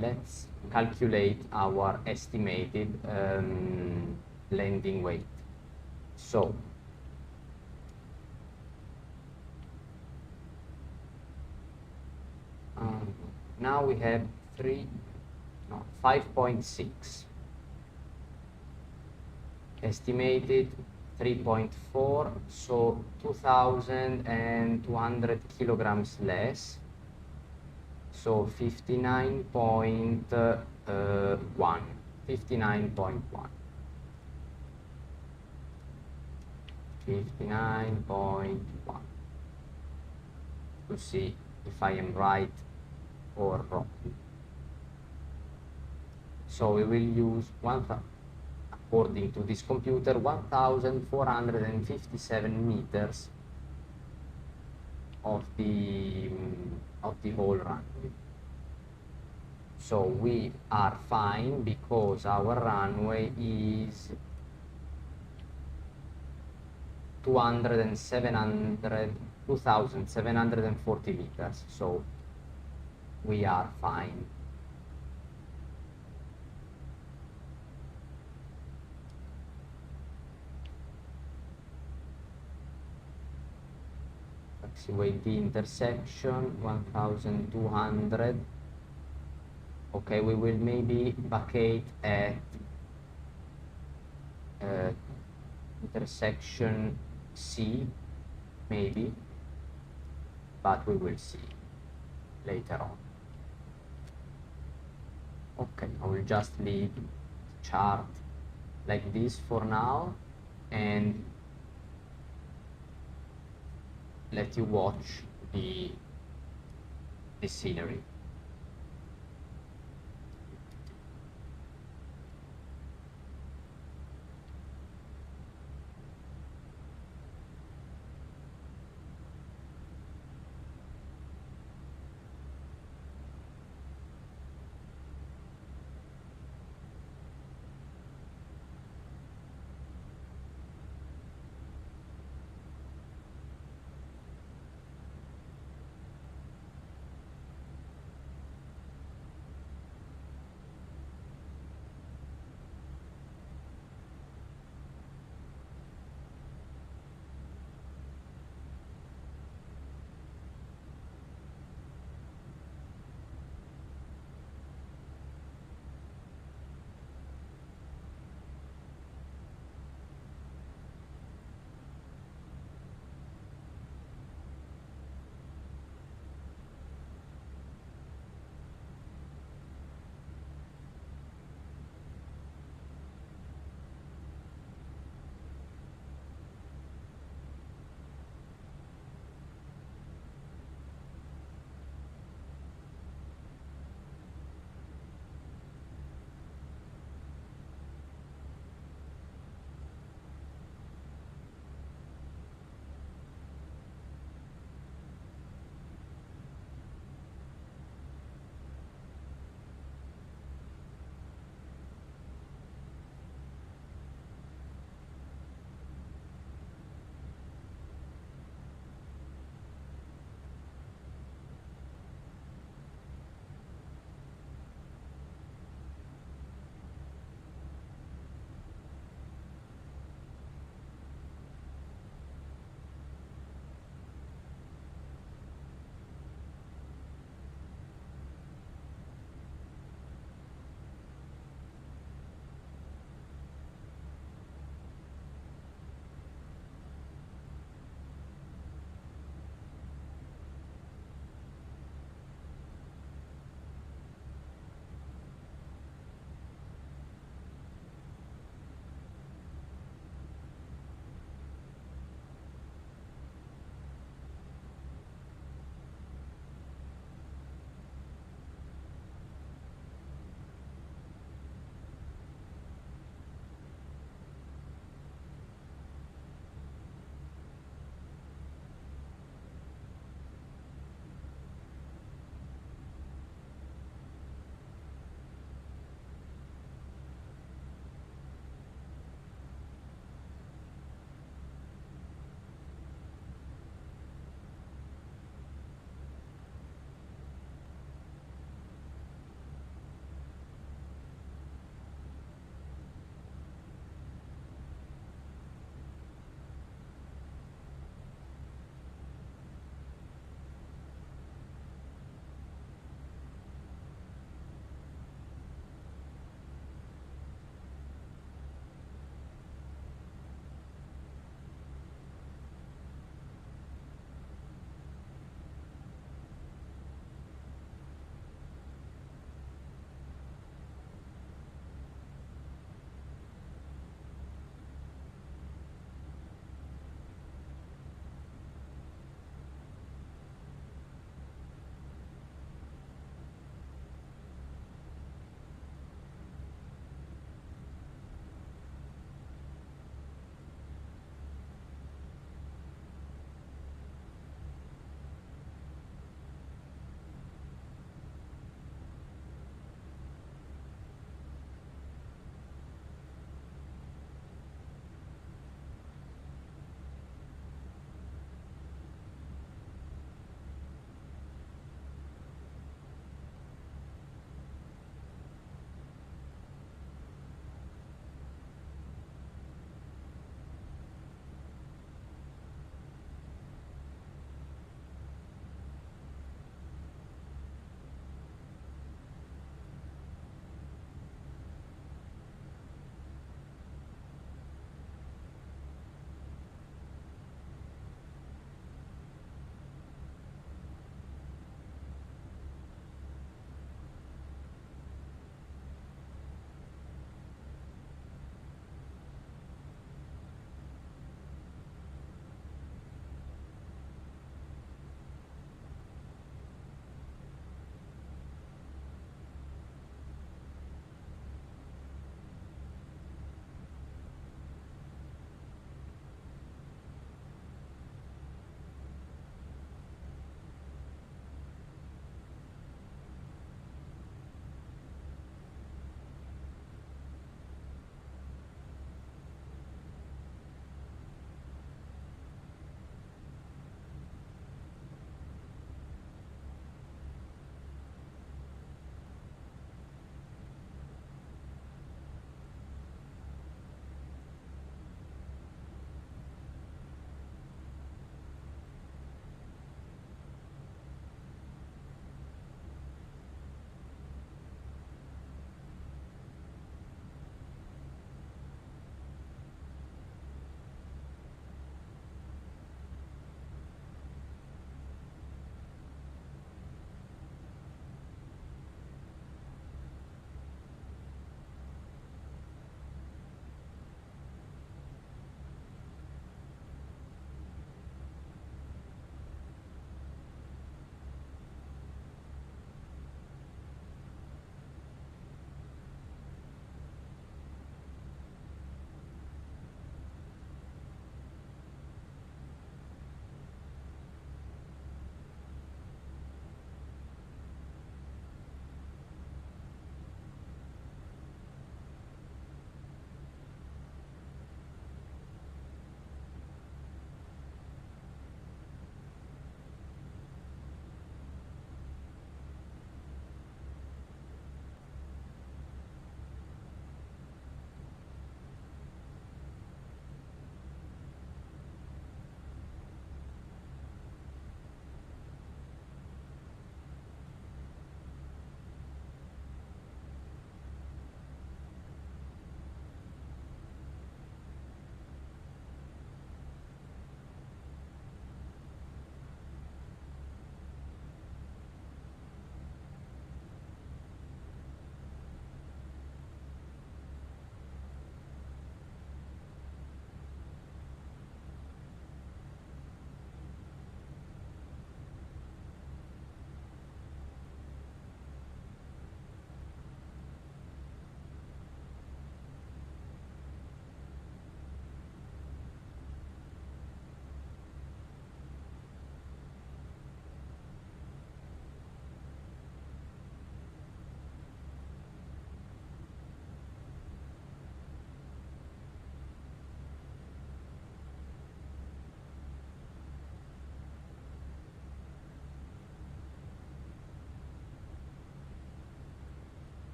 Speaker 1: Let's calculate our estimated landing weight. So now we have 5.6 estimated 3.4, so 2,200 kilograms less, so 59.1 59.1 to see if I am right or wrong. So we will use according to this computer 1,457 meters of the whole runway. So we are fine because our runway is 2,740 meters, so we are fine. Taxiway D intersection 1,200. Okay, we will maybe vacate at intersection C, maybe, but we will see later on. Okay, I will just leave the chart like this for now and let you watch the scenery.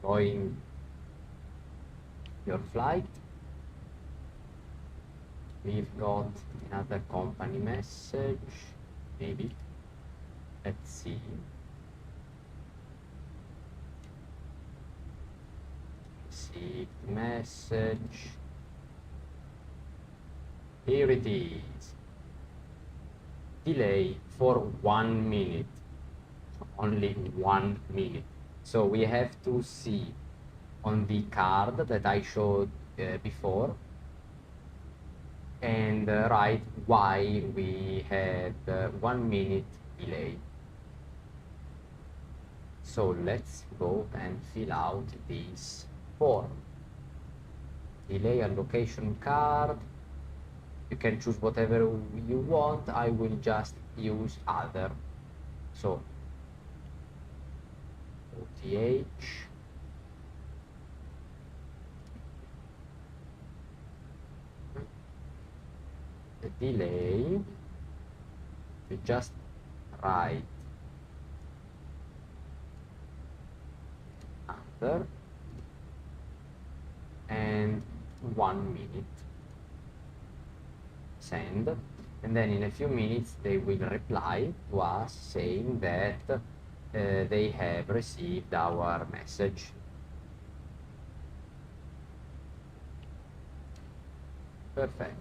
Speaker 1: enjoying your flight. We've got another company message, maybe. Let's see. Received message. Here it is. Delay for 1 minute. Only 1 minute. So we have to see on the card that I showed before and write why we had 1 minute delay. So let's go and fill out this form. Delay allocation card. You can choose whatever you want. I will just use other. So OTH. The delay, you just write under and 1 minute. Send, and then in a few minutes they will reply to us saying that they have received our message. Perfect.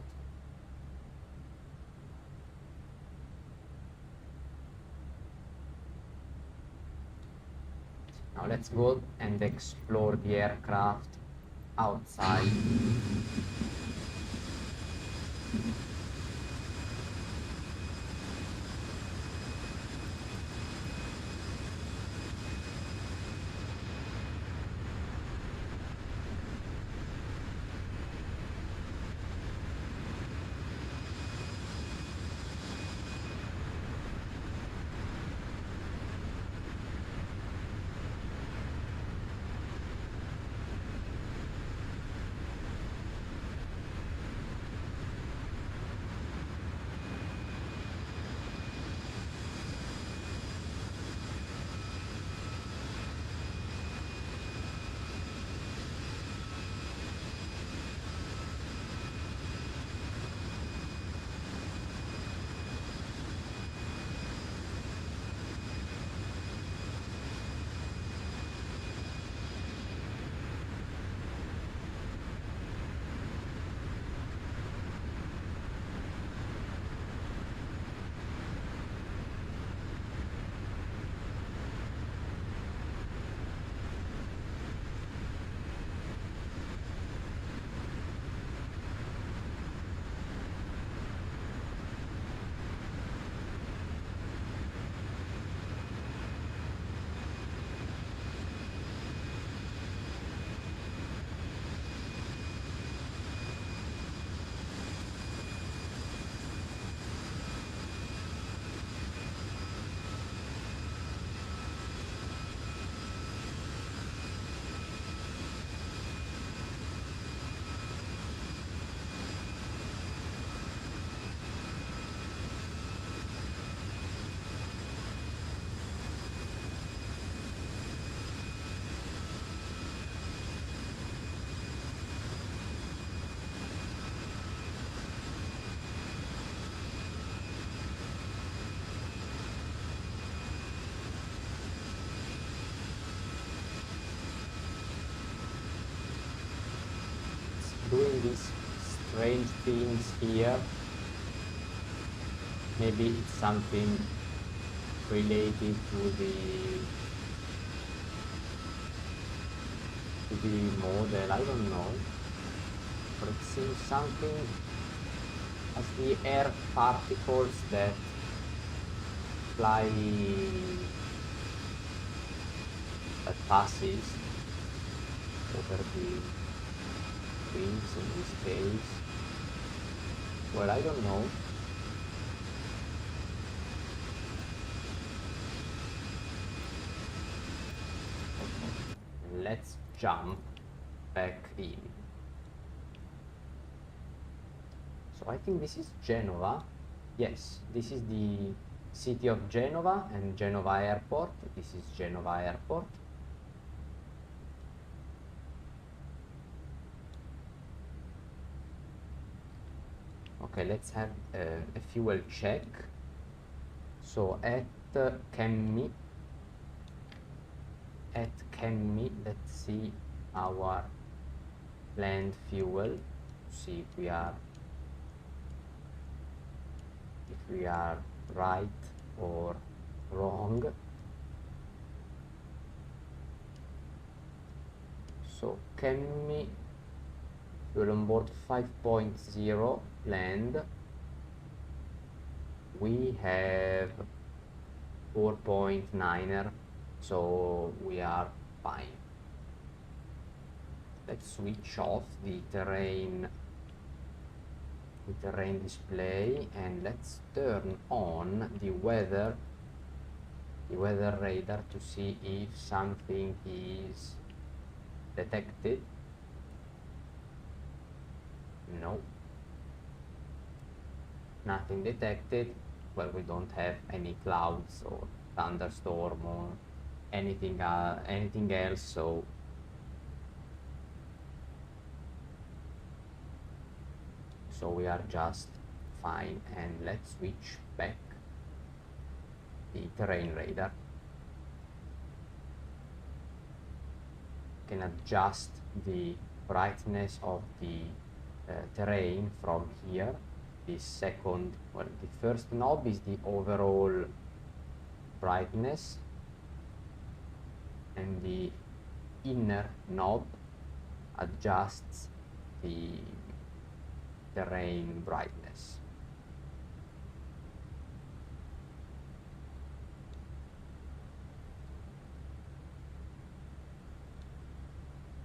Speaker 1: Now let's go and explore the aircraft outside. Doing these strange things here. Maybe it's something related to the model, I don't know. But it seems something as the air particles that fly, that passes over the wings in this case. Well, I don't know. Okay. Let's jump back in. So I think this is Genova. Yes, this is the city of Genova and Genova Airport. This is Genova Airport. Okay, let's have a fuel check. So at Kemmi, let's see our planned fuel, see if we are right or wrong. So Kemmi fuel on board 5.0 planned. We have 4.9er, so we are fine. Let's switch off the terrain display and let's turn on the weather radar to see if something is detected. No, nothing detected. Well, we don't have any clouds or thunderstorm or anything else, so we are just fine. And let's switch back the terrain radar. Can adjust the brightness of the terrain from here. The first knob is the overall brightness, and the inner knob adjusts the terrain brightness.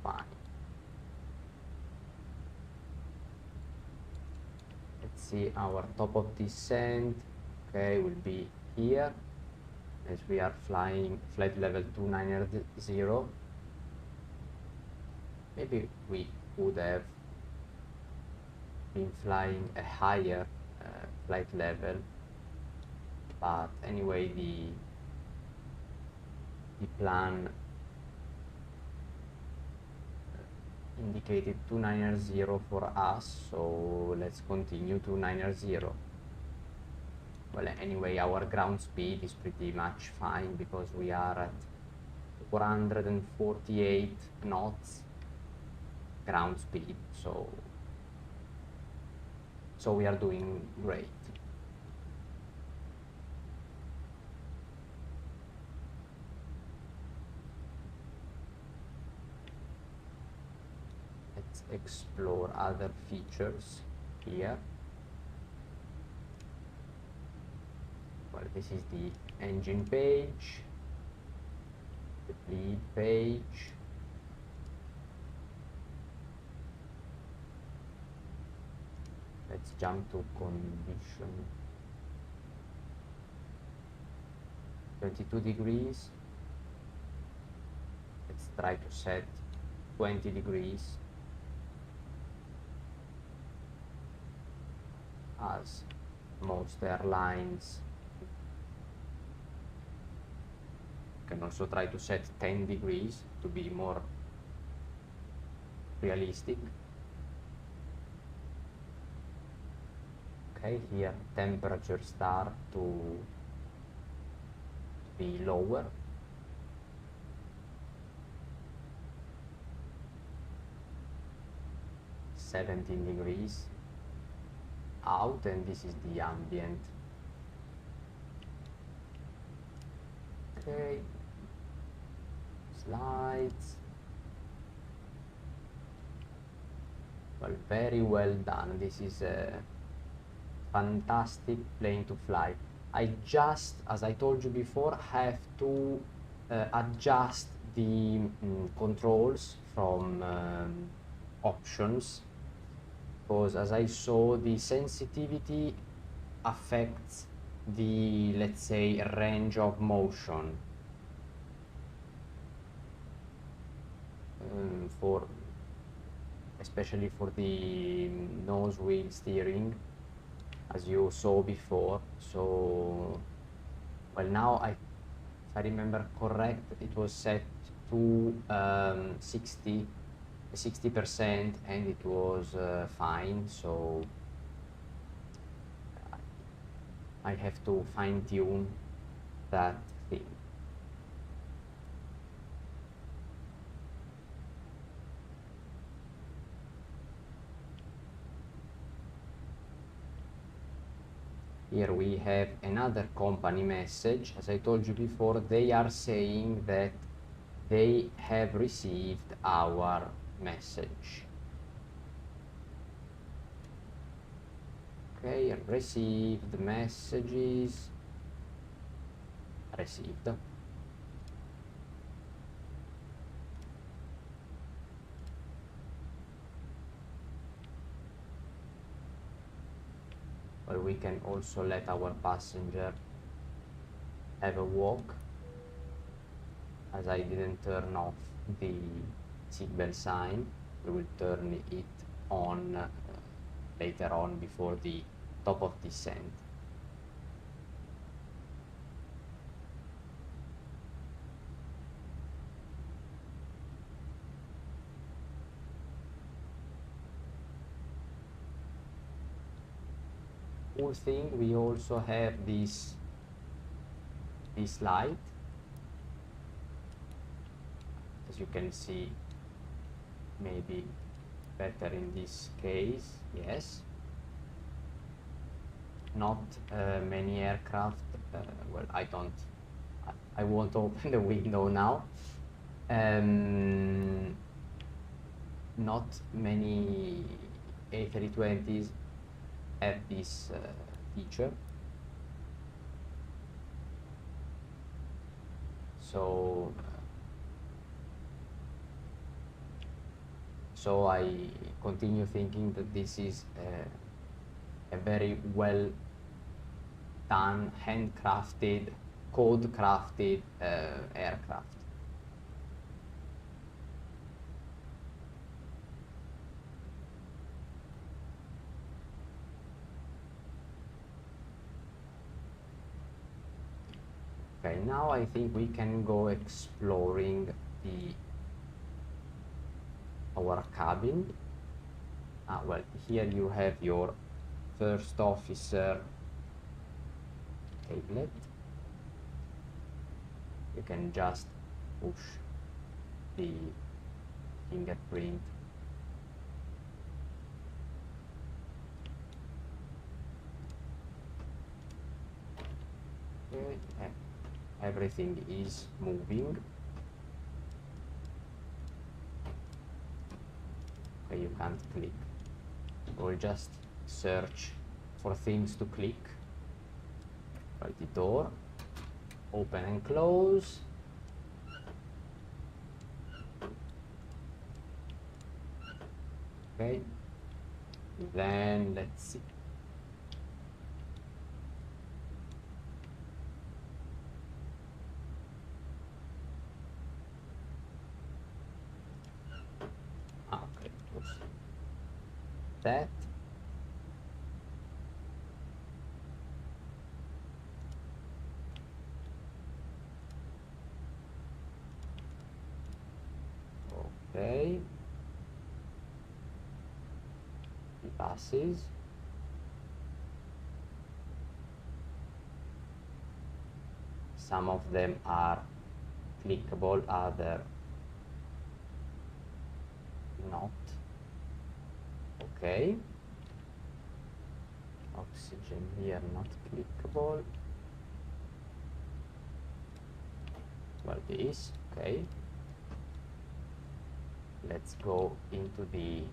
Speaker 1: Fine. Let's see our top of descent. Okay, will be here as we are flying flight level 290. Maybe we could have been flying a higher flight level, but anyway the plan indicated 290 for us, so let's continue 290. Well, anyway, our ground speed is pretty much fine because we are at 448 knots ground speed, so we are doing great. Let's explore other features here. Well, this is the engine page, the bleed page. Let's jump to condition 22 degrees. Let's try to set 20 degrees as most airlines. You can also try to set 10 degrees to be more realistic. Okay, here temperature start to be lower. (17 degrees out), and this is the ambient. Okay, slides. Well, very well done. This is a fantastic plane to fly. I just, as I told you before, have to adjust the controls from options, because as I saw, the sensitivity affects the, let's say, range of motion especially for the nose wheel steering, as you saw before. So, well, now if I remember correct, it was set to 60%, and it was fine. So I have to fine-tune that thing. Here we have another company message. As I told you before, they are saying that they have received our message. Okay, received messages, received. Well, we can also let our passenger have a walk, as I didn't turn off the seatbelt sign. We will turn it on later on before the top of descent. Cool thing, we also have this light, as you can see, maybe better in this case. Yes, not many aircraft, well, I won't open the window now. Not many A320s have this feature, so I continue thinking that this is a very well done, handcrafted, code crafted aircraft. Okay, now I think we can go exploring our cabin. Well, here you have your first officer tablet. You can just push the fingerprint. Okay, everything is moving. Okay, you can't click. We'll just search for things to click. Right, the door, open and close. Okay, then let's see. Okay, that. Okay, the buses. Some of them are clickable, other not. Okay, oxygen here not clickable. Well, this, okay. Let's go into the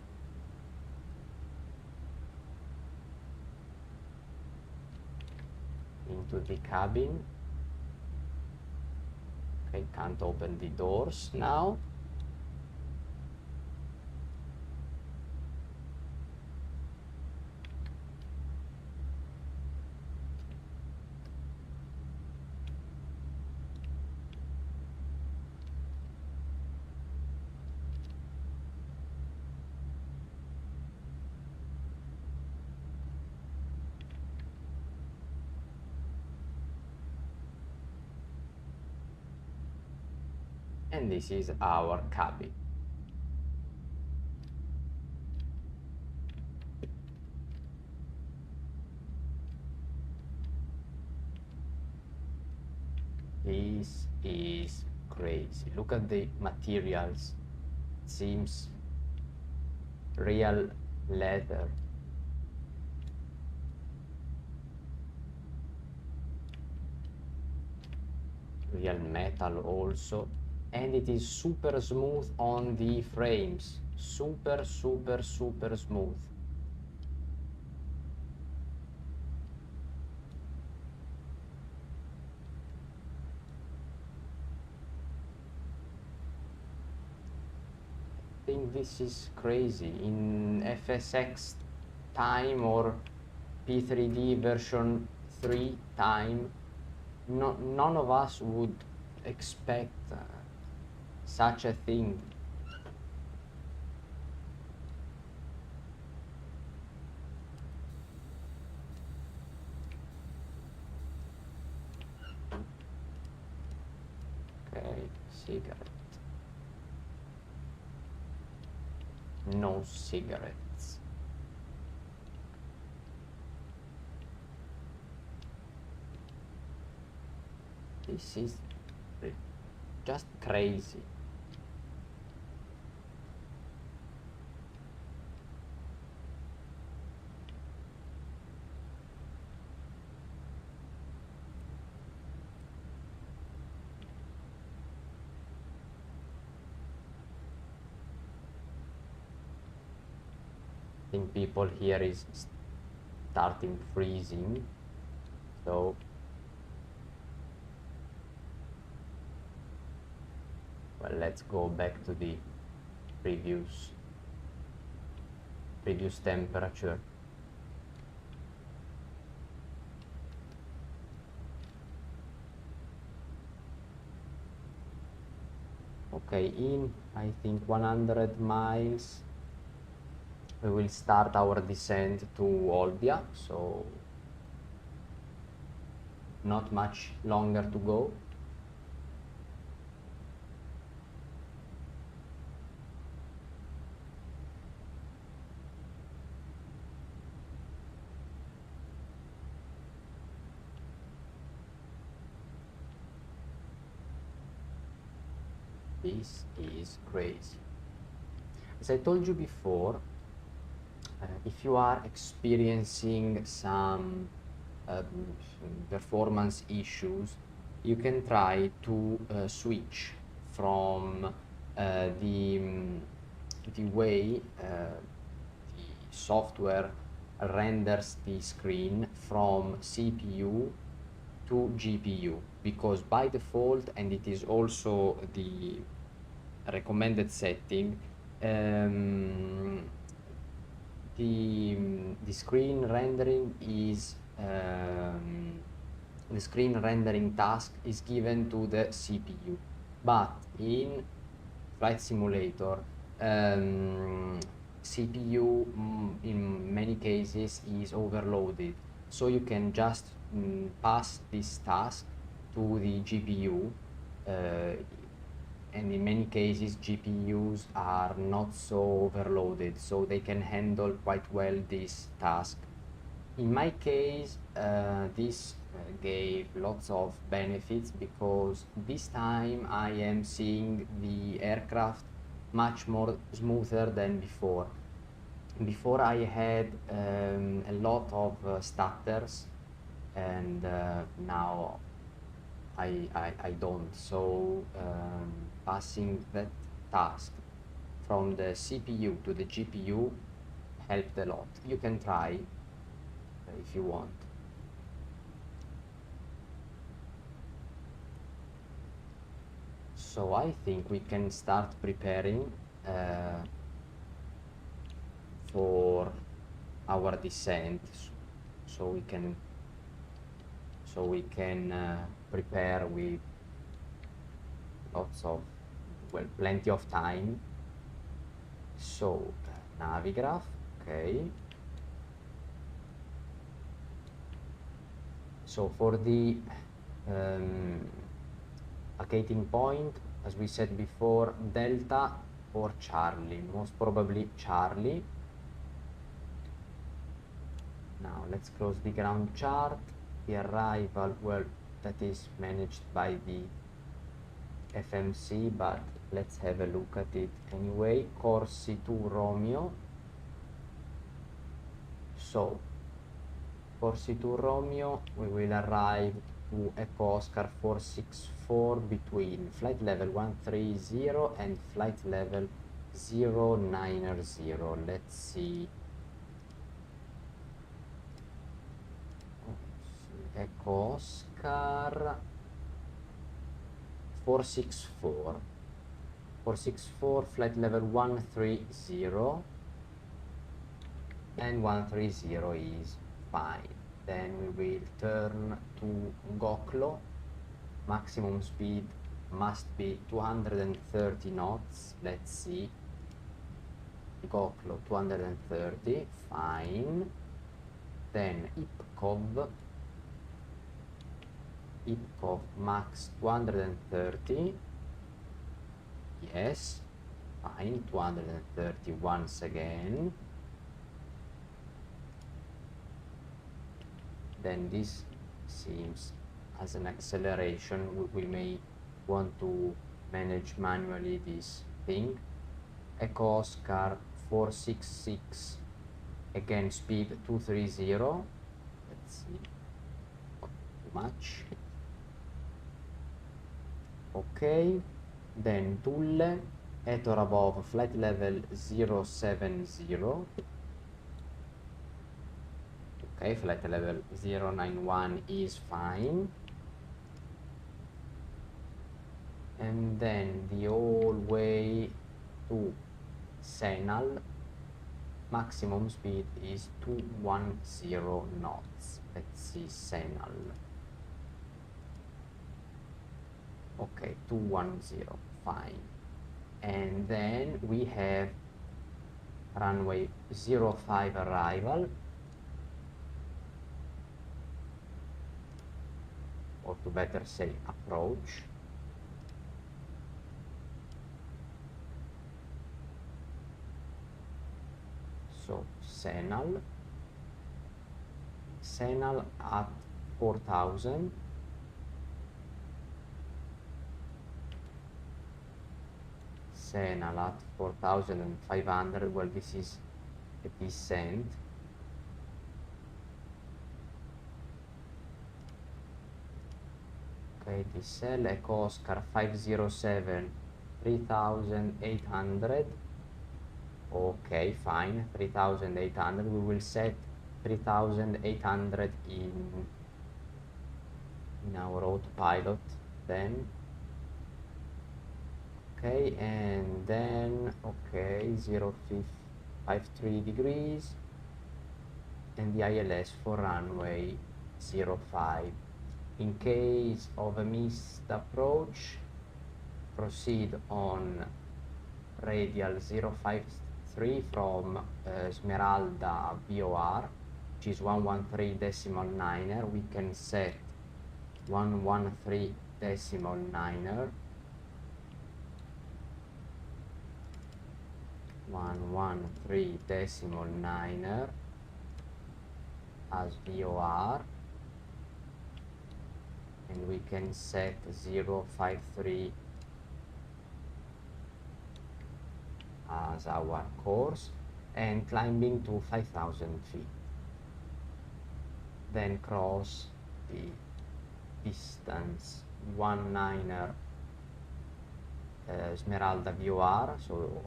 Speaker 1: cabin. Okay, can't open the doors now. And this is our cabin. This is crazy. Look at the materials. It seems real leather. Real metal also. And it is super smooth on the frames. Super smooth. I think this is crazy. In FSX time or P3D version 3 time, none of us would expect such a thing. Okay, cigarette. No cigarettes. This is just crazy. I think people here is starting freezing, so well, let's go back to the previous temperature. Okay, in I think 100 miles we will start our descent to Olbia, so not much longer to go. This is crazy. As I told you before, if you are experiencing some performance issues, you can try to switch from the way the software renders the screen from CPU to GPU, because by default, and it is also the recommended setting, the screen rendering is the screen rendering task is given to the CPU, but in Flight Simulator CPU in many cases is overloaded, so you can just pass this task to the GPU, and in many cases GPUs are not so overloaded, so they can handle quite well this task. In my case, this gave lots of benefits, because this time I am seeing the aircraft much more smoother than before. Before I had a lot of stutters, and now I don't. So passing that task from the CPU to the GPU helped a lot. You can try if you want. So I think we can start preparing for our descent, so we can prepare with lots of, well, plenty of time. So Navigraph, okay. So for the locating point, as we said before, Delta or Charlie, most probably Charlie. Now let's close the ground chart. The arrival, well, that is managed by the FMC, but let's have a look at it anyway. Corsi to Romeo. So Corsi to Romeo, we will arrive to Echo Oscar 464 between flight level 130 and flight level 090. Let's see. Echo Oscar 464. 464, flight level 130, and 130 is fine. Then we will turn to Goklo. Maximum speed must be 230 knots. Let's see. Goklo 230, fine. Then Ipkov max 230. Yes, fine, 230 once again. Then this seems as an acceleration. We may want to manage manually this thing. Echo Oscar 466, again speed 230. Let's see, not too much. Okay, then Tulle, Etor above, flight level 070. Okay, flight level 091 is fine. And then the whole way to Senal, maximum speed is 210 knots. Let's see Senal. Okay, 210, fine. And then we have runway 05 arrival, or to better say approach. So Senal at 4000. Senal at 4500. Well, this is a descent. Okay, Diesel, Echo Oscar 507, 3800. Okay, fine, 3800. We will set 3800 in our autopilot then. Okay, and then, okay, 053 degrees, and the ILS for runway 05. In case of a missed approach, proceed on radial 053 from Esmeralda VOR, which is 113.9er. We can set 113.9er. 113.9er as VOR, and we can set 053 as our course, and climbing to 5,000 feet. Then cross the distance 19er Esmeralda VOR, so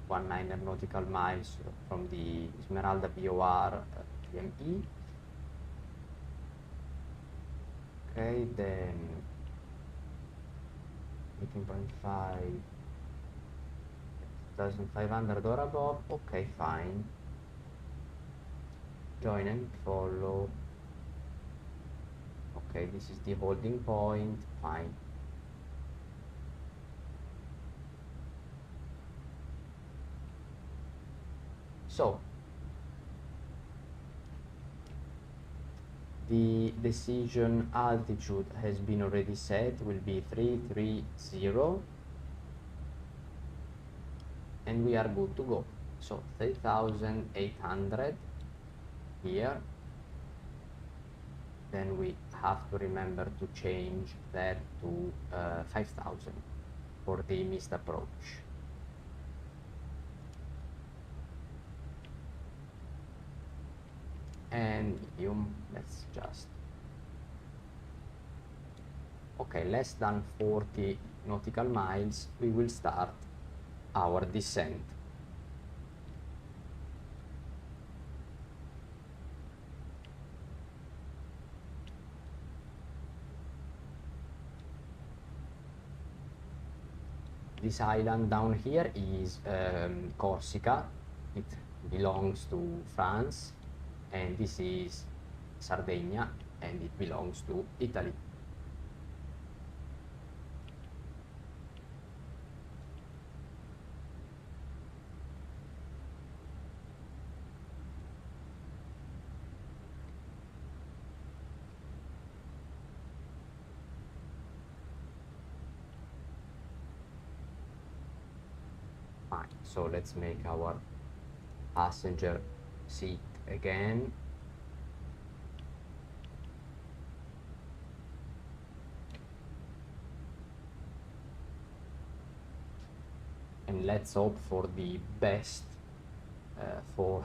Speaker 1: 19er nautical miles from the Esmeralda VOR PME. Okay, then 18.5, 2,500 or above. Okay, fine. Join and follow. Okay, this is the holding point. Fine. So the decision altitude has been already set, will be 330, and we are good to go. So 3,800 here, then we have to remember to change that to 5000 for the missed approach. And medium, let's just, okay, less than 40 nautical miles, we will start our descent. This island down here is Corsica. It belongs to France, and this is Sardinia, and it belongs to Italy. Fine, so let's make our passenger seat again. And let's hope for the best for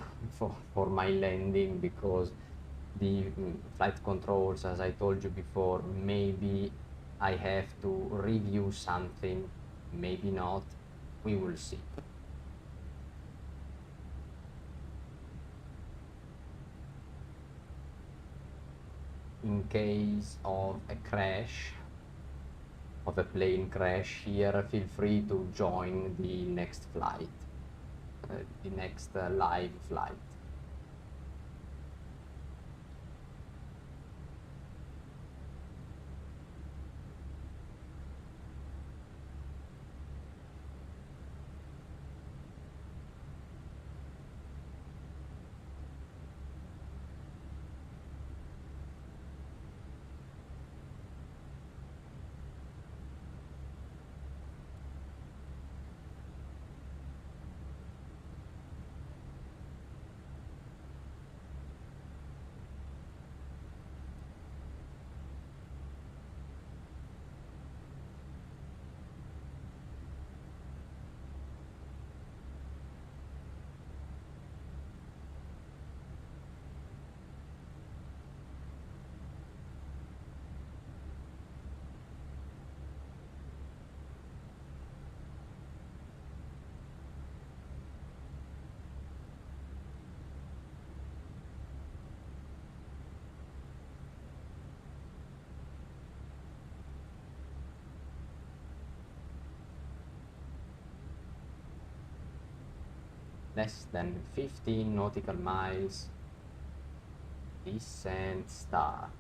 Speaker 1: my landing, because the flight controls, as I told you before, maybe I have to review something, maybe not, we will see. In case of a crash, of a plane crash here, feel free to join the next flight, the next live flight. Less than 15 nautical miles, descent start.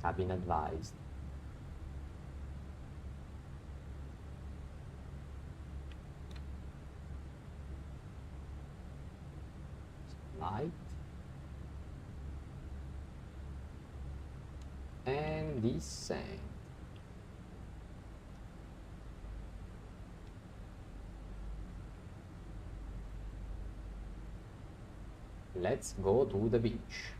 Speaker 1: Cabin advised. Light. And descend. let's go to the beach.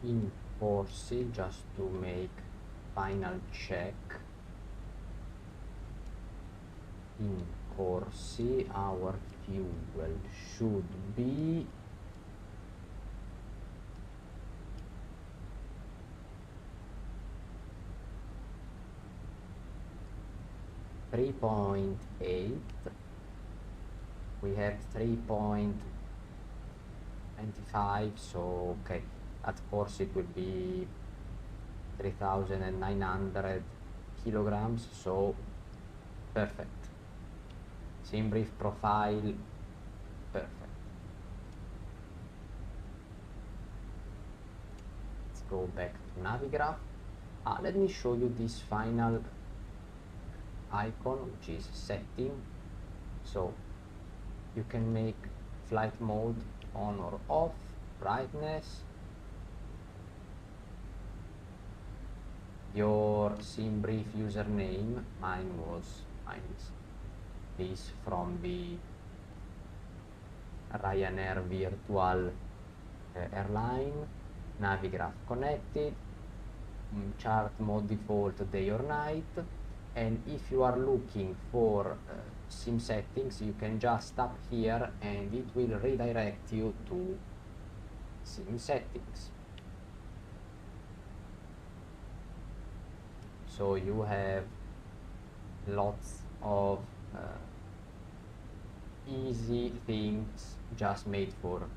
Speaker 1: In Corsi, just to make final check. In Corsi, our fuel should be $3.8. We have 3.25, so okay. At course it will be 3,900 kilograms, so perfect. Sim brief profile, perfect. Let's go back to Navigraph. Let me show you this final icon, which is setting. So you can make flight mode on or off, brightness, your sim brief username. Mine is this from the Ryanair virtual airline. Navigraph connected, chart mode default day or night, and if you are looking for sim settings, you can just tap here and it will redirect you to sim settings. So you have lots of easy things just made for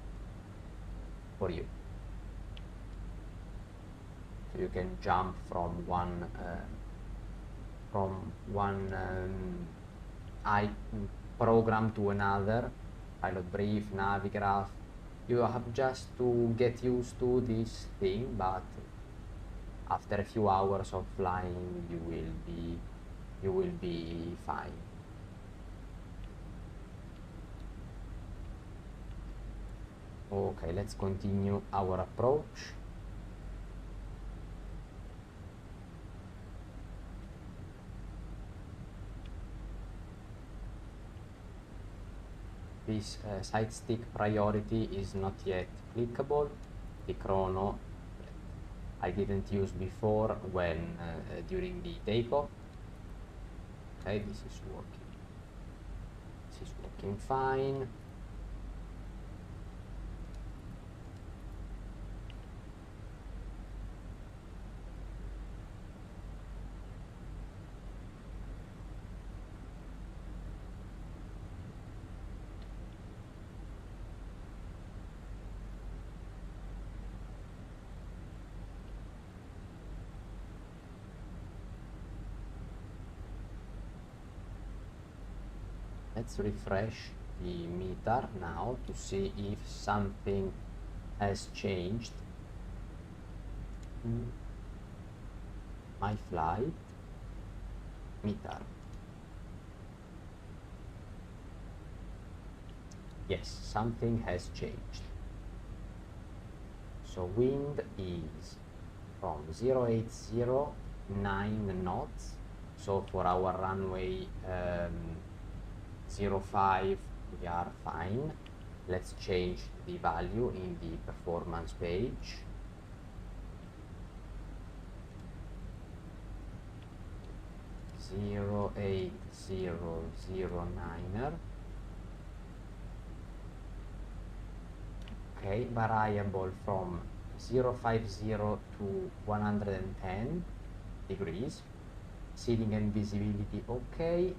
Speaker 1: you. So you can jump from one program to another, pilot brief, Navigraph. You have just to get used to this thing, but after a few hours of flying you will be fine. Okay, let's continue our approach. This side stick priority is not yet clickable. The chrono I didn't use before when during the takeoff. Okay, this is working. This is working fine. Let's refresh the meter now to see if something has changed. My flight meter. Yes, something has changed. So wind is from 080, 9 knots. So for our runway 05 we are fine. Let's change the value in the performance page. 08009er. Okay, variable from 050 to 110 degrees. Seating and visibility okay.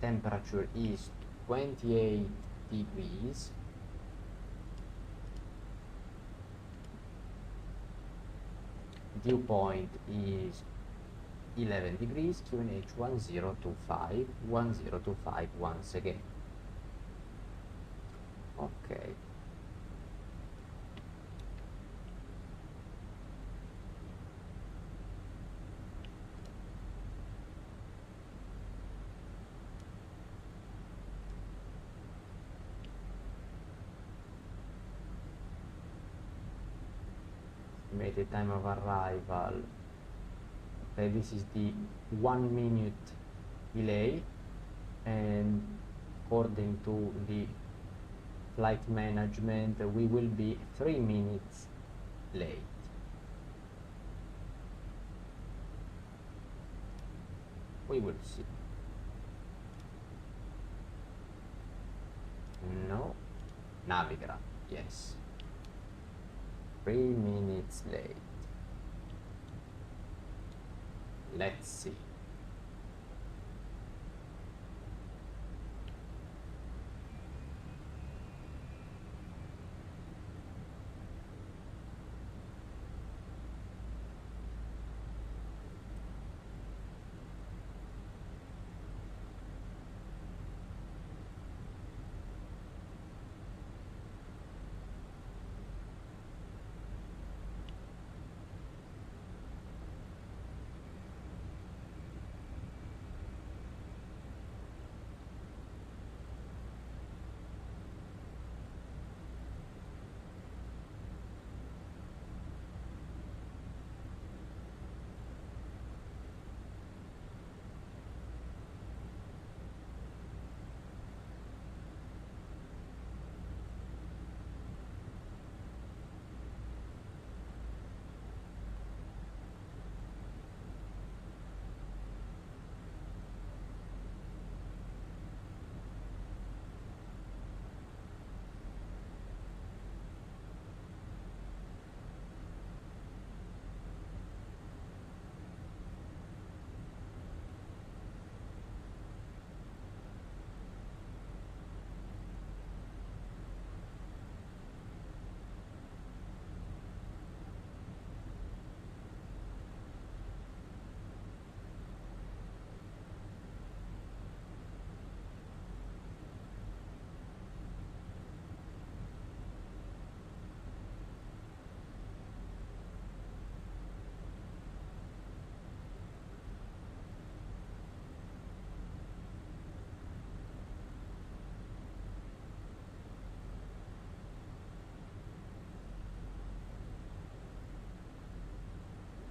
Speaker 1: Temperature is 28 degrees. Dew point is 11 degrees. QNH 1025 1025 once again. Okay. Estimated time of arrival. Okay, this is the 1 minute delay, and according to the flight management we will be 3 minutes late. We will see. No, Navigraph, yes, 3 minutes late. Let's see.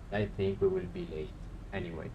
Speaker 1: I think we will be late anyway.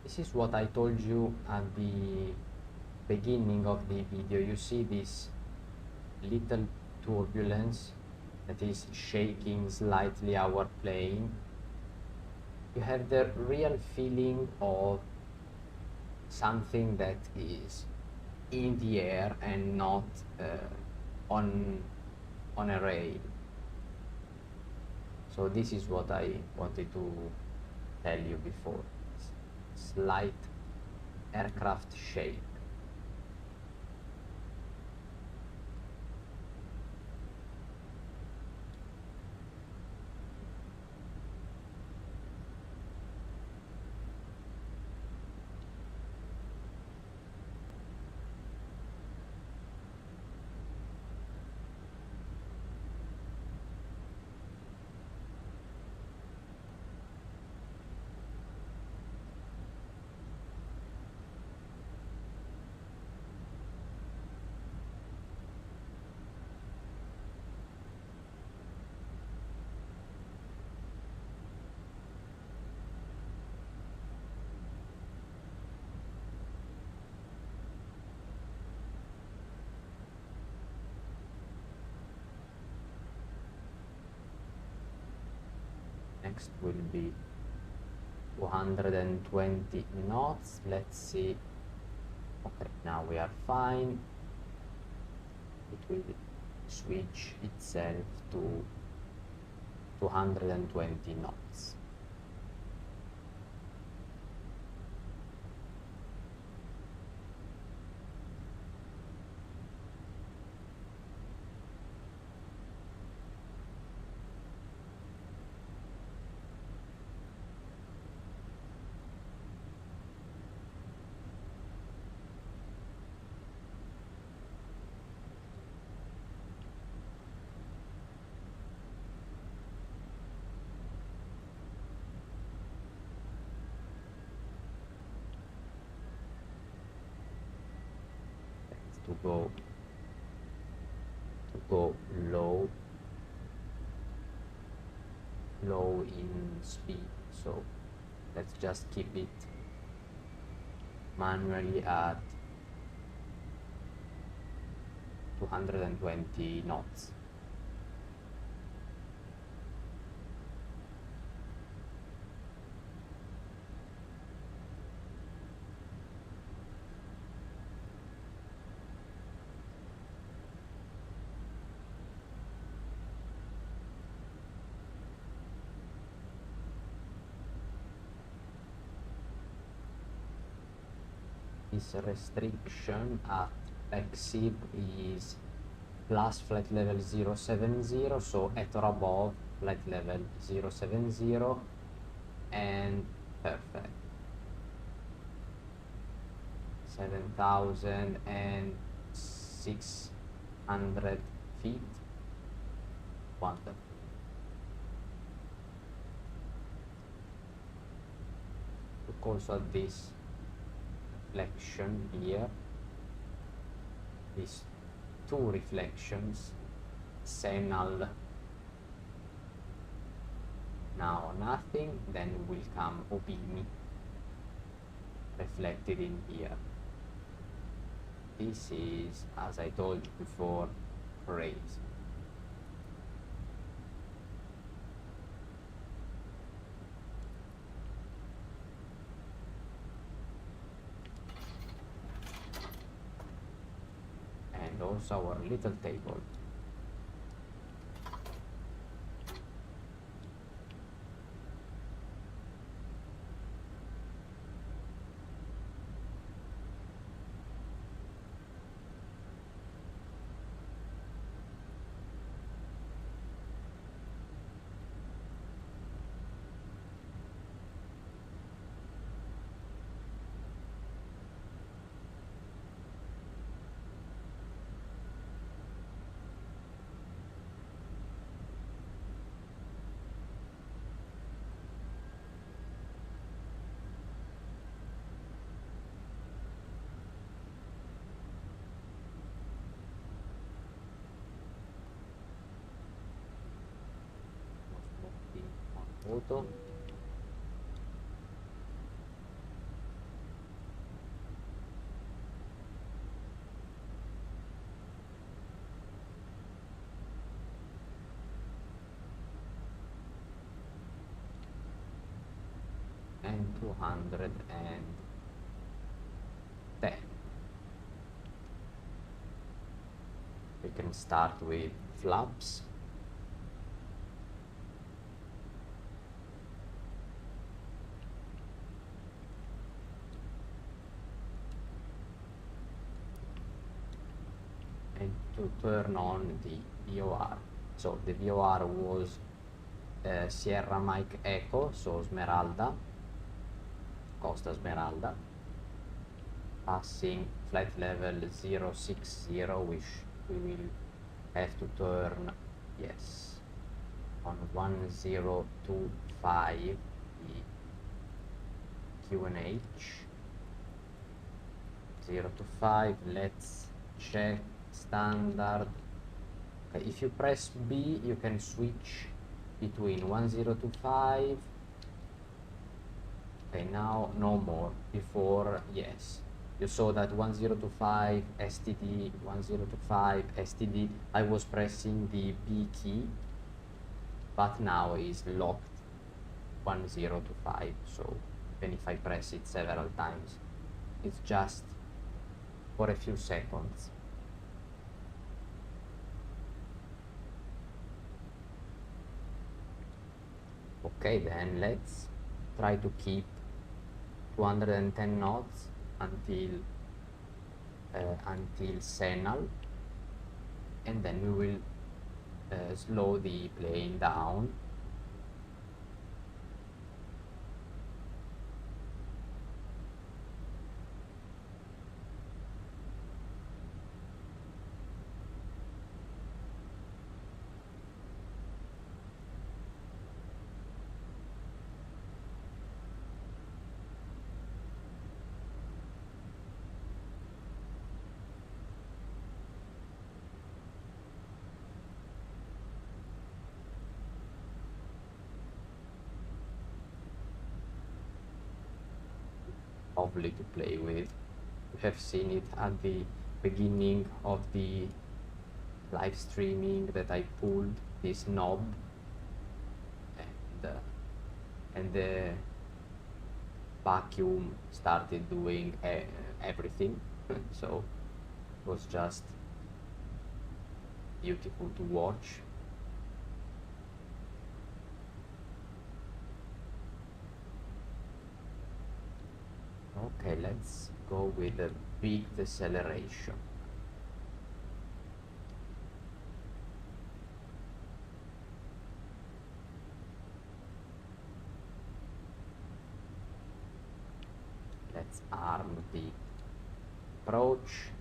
Speaker 1: This is what I told you at the beginning of the video. You see this little turbulence that is shaking slightly our plane. You have the real feeling of something that is in the air and not on a rail. So this is what I wanted to tell you before. Slight aircraft shake. Next will be 220 knots. Let's see. Okay, now we are fine. It will switch itself to 220 knots. To go low in speed, so let's just keep it manually at 220 knots. This restriction at exit is plus flight level 070, so at or above flight level 070, and perfect. 7,600 feet. Wonderful. Look also at this reflection here, these two reflections, null. Now nothing, then will come Obimi reflected in here. This is, as I told you before, crazy. And also our little table. Auto. and 210. We can start with flaps. And to turn on the VOR. So the VOR was Sierra Mike Echo, so Smeralda, Costa Smeralda, passing flight level 060, which we will have to turn, yes, on 1025 the QNH. 0 to 5, let's check standard. Okay, if you press B, you can switch between 1025. Okay, now no more. Before, yes, you saw that 1025 STD, 1025 STD. I was pressing the B key, but now is locked 1025. So even if I press it several times, it's just for a few seconds. Okay, then let's try to keep 210 knots until Senal, and then we will slow the plane down. Lovely to play with. You have seen it at the beginning of the live streaming that I pulled this knob, and the vacuum started doing everything. So it was just beautiful to watch. Okay, let's go with a big deceleration. Let's arm the approach.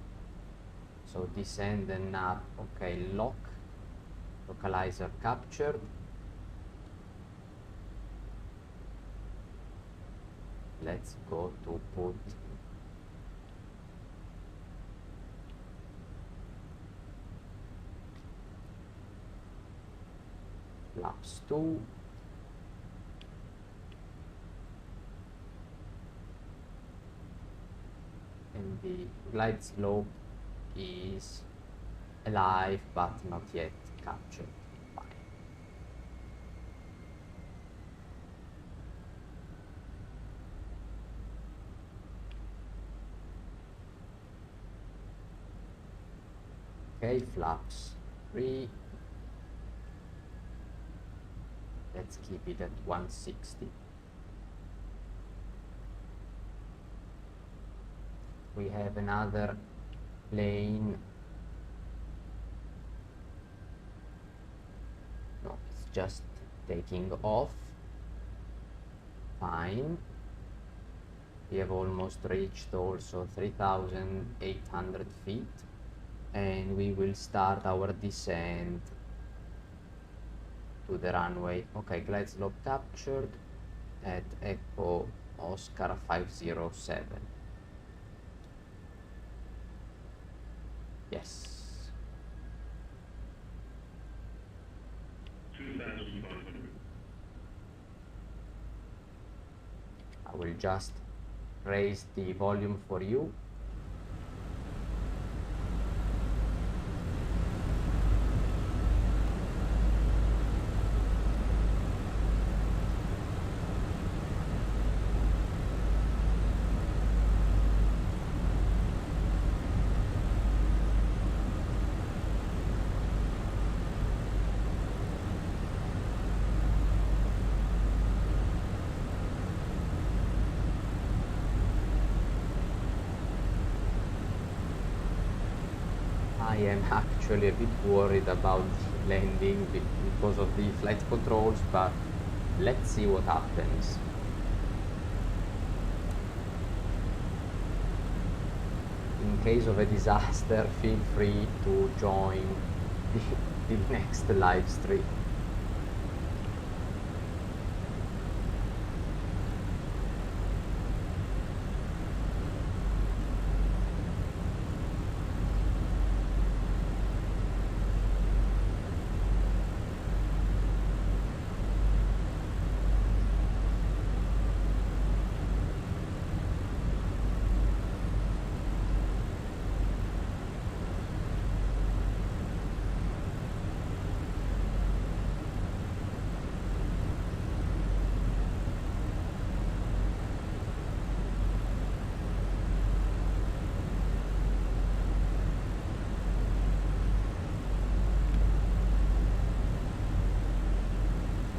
Speaker 1: So descend and up. Okay, lock. Localizer captured. Let's go to put flaps 2. And the glide slope is alive but not yet captured. Okay, flaps 3. Let's keep it at 160. We have another plane. No, it's just taking off. Fine. We have almost reached also 3,800 feet. And we will start our descent to the runway. Okay, glide slope captured at Echo Oscar 507. Yes.
Speaker 2: 2,500.
Speaker 1: I will just raise the volume for you. I am actually a bit worried about the landing because of the flight controls, but let's see what happens. In case of a disaster, feel free to join the next live stream.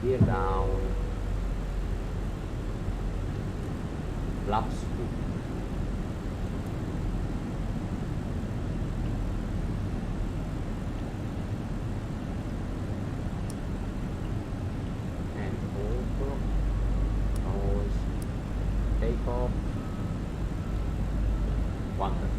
Speaker 1: Gear down, flaps 2. And over, nose, takeoff, 100.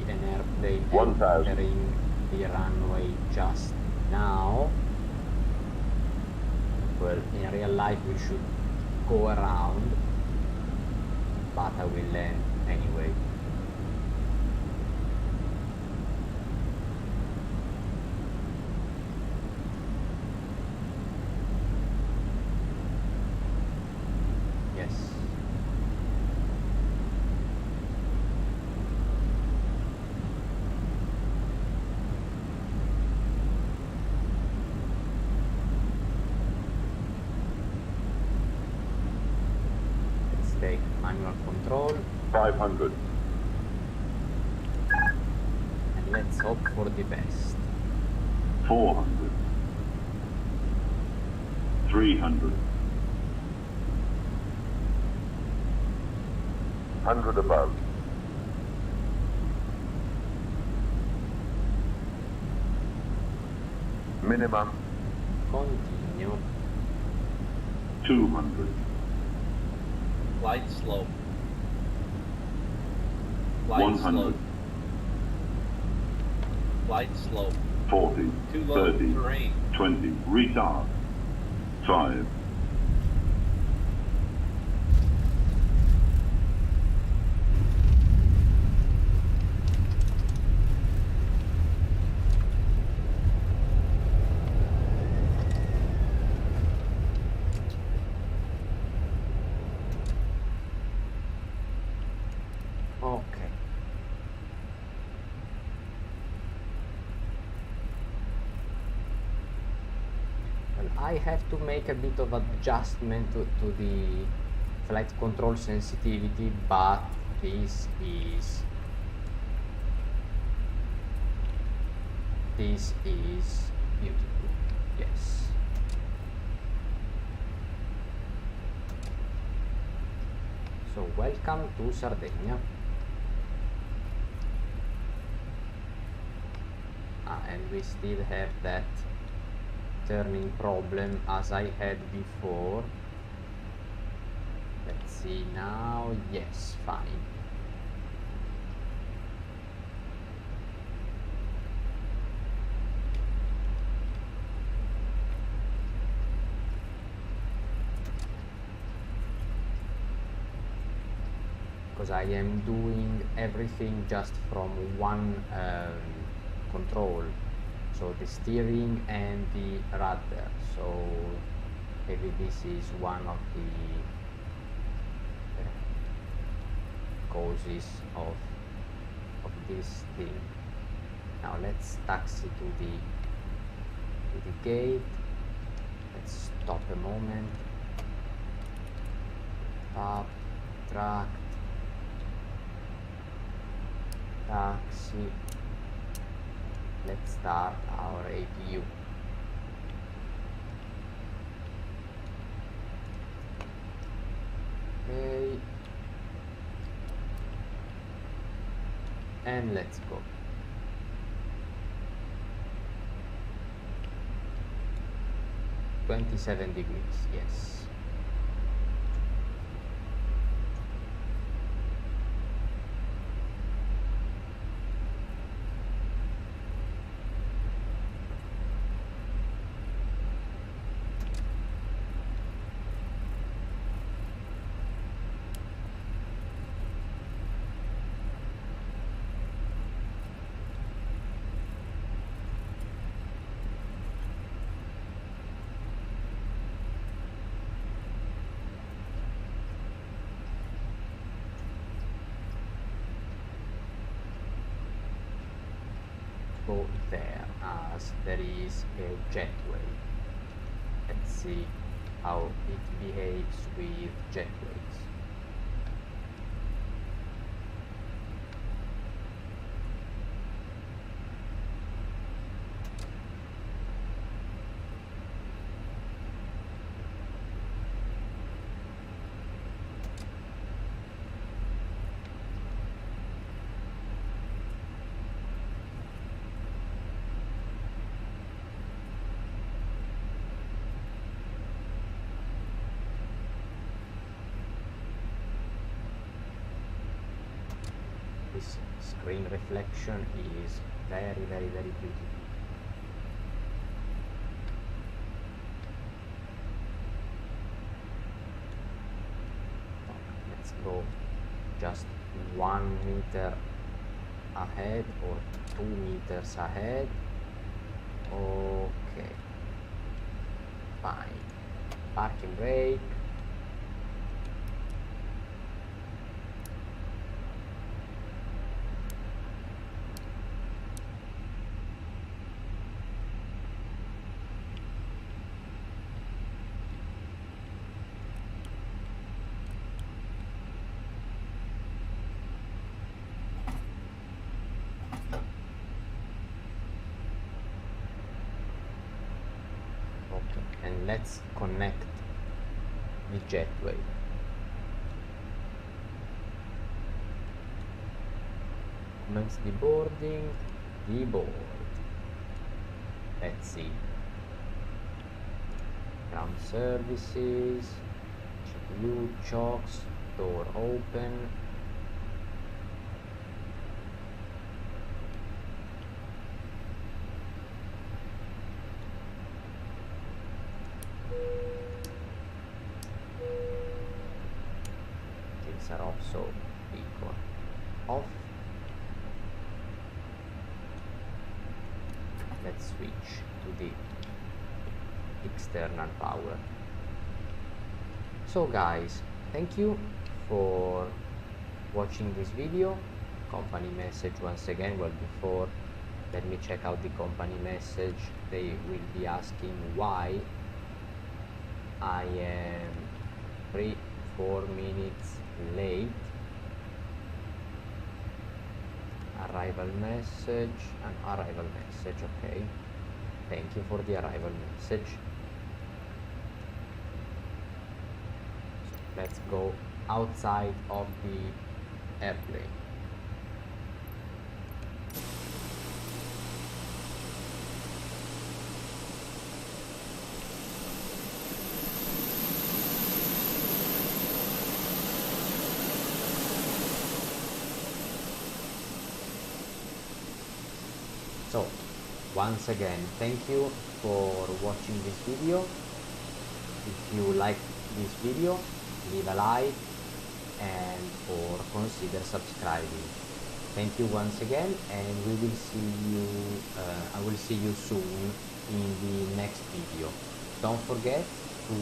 Speaker 1: An airplane
Speaker 4: 1000.
Speaker 1: entering the runway just now. Well, in real life we should go around, but I will land anyway. Yes. Take manual control
Speaker 4: 500.
Speaker 1: and let's hope for the best.
Speaker 4: 400. 300. 100 above. Minimum.
Speaker 1: Continue.
Speaker 4: 200.
Speaker 5: Glide slope. Glide
Speaker 4: 100.
Speaker 5: slope. Glide slope.
Speaker 4: 40.
Speaker 5: Too low
Speaker 4: 30.
Speaker 5: terrain.
Speaker 4: 20. Retard. 5.
Speaker 1: Okay. Well, I have to make a bit of adjustment to the flight control sensitivity, but this is beautiful. Yes. So welcome to Sardinia. And we still have that turning problem as I had before. Let's see now. Yes, fine. because I am doing everything just from one control, so the steering and the rudder. So maybe this is one of the causes of this thing. Now let's taxi to the gate. Let's stop a moment. Up, track, taxi. Let's start our APU. Okay. And let's go. $27 degrees, yes. Go there as there is a jetway. Let's see how it behaves with jetways. This screen reflection is very beautiful. Let's go just 1 meter ahead or 2 meters ahead. Okay, fine. Parking brake. And let's connect the jetway. Commence deboarding, deboard. Let's see. Ground services, GPU chocks, door open. Are also equal off. Let's switch to the external power. So guys, thank you for watching this video. Company message once again. Well, before, let me check out the company message. They will be asking why I am 3-4 minutes late. Arrival message, an arrival message. Okay, thank you for the arrival message. So let's go outside of the airplane. So once again, thank you for watching this video. If you like this video, leave a like, and for considering consider subscribing. Thank you once again, and we will see you. I will see you soon in the next video. Don't forget to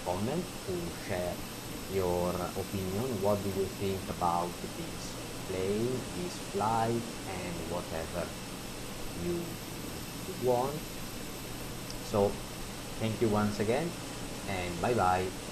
Speaker 1: comment, to share your opinion. What do you think about this plane, this flight, and whatever you want. So thank you once again, and bye bye.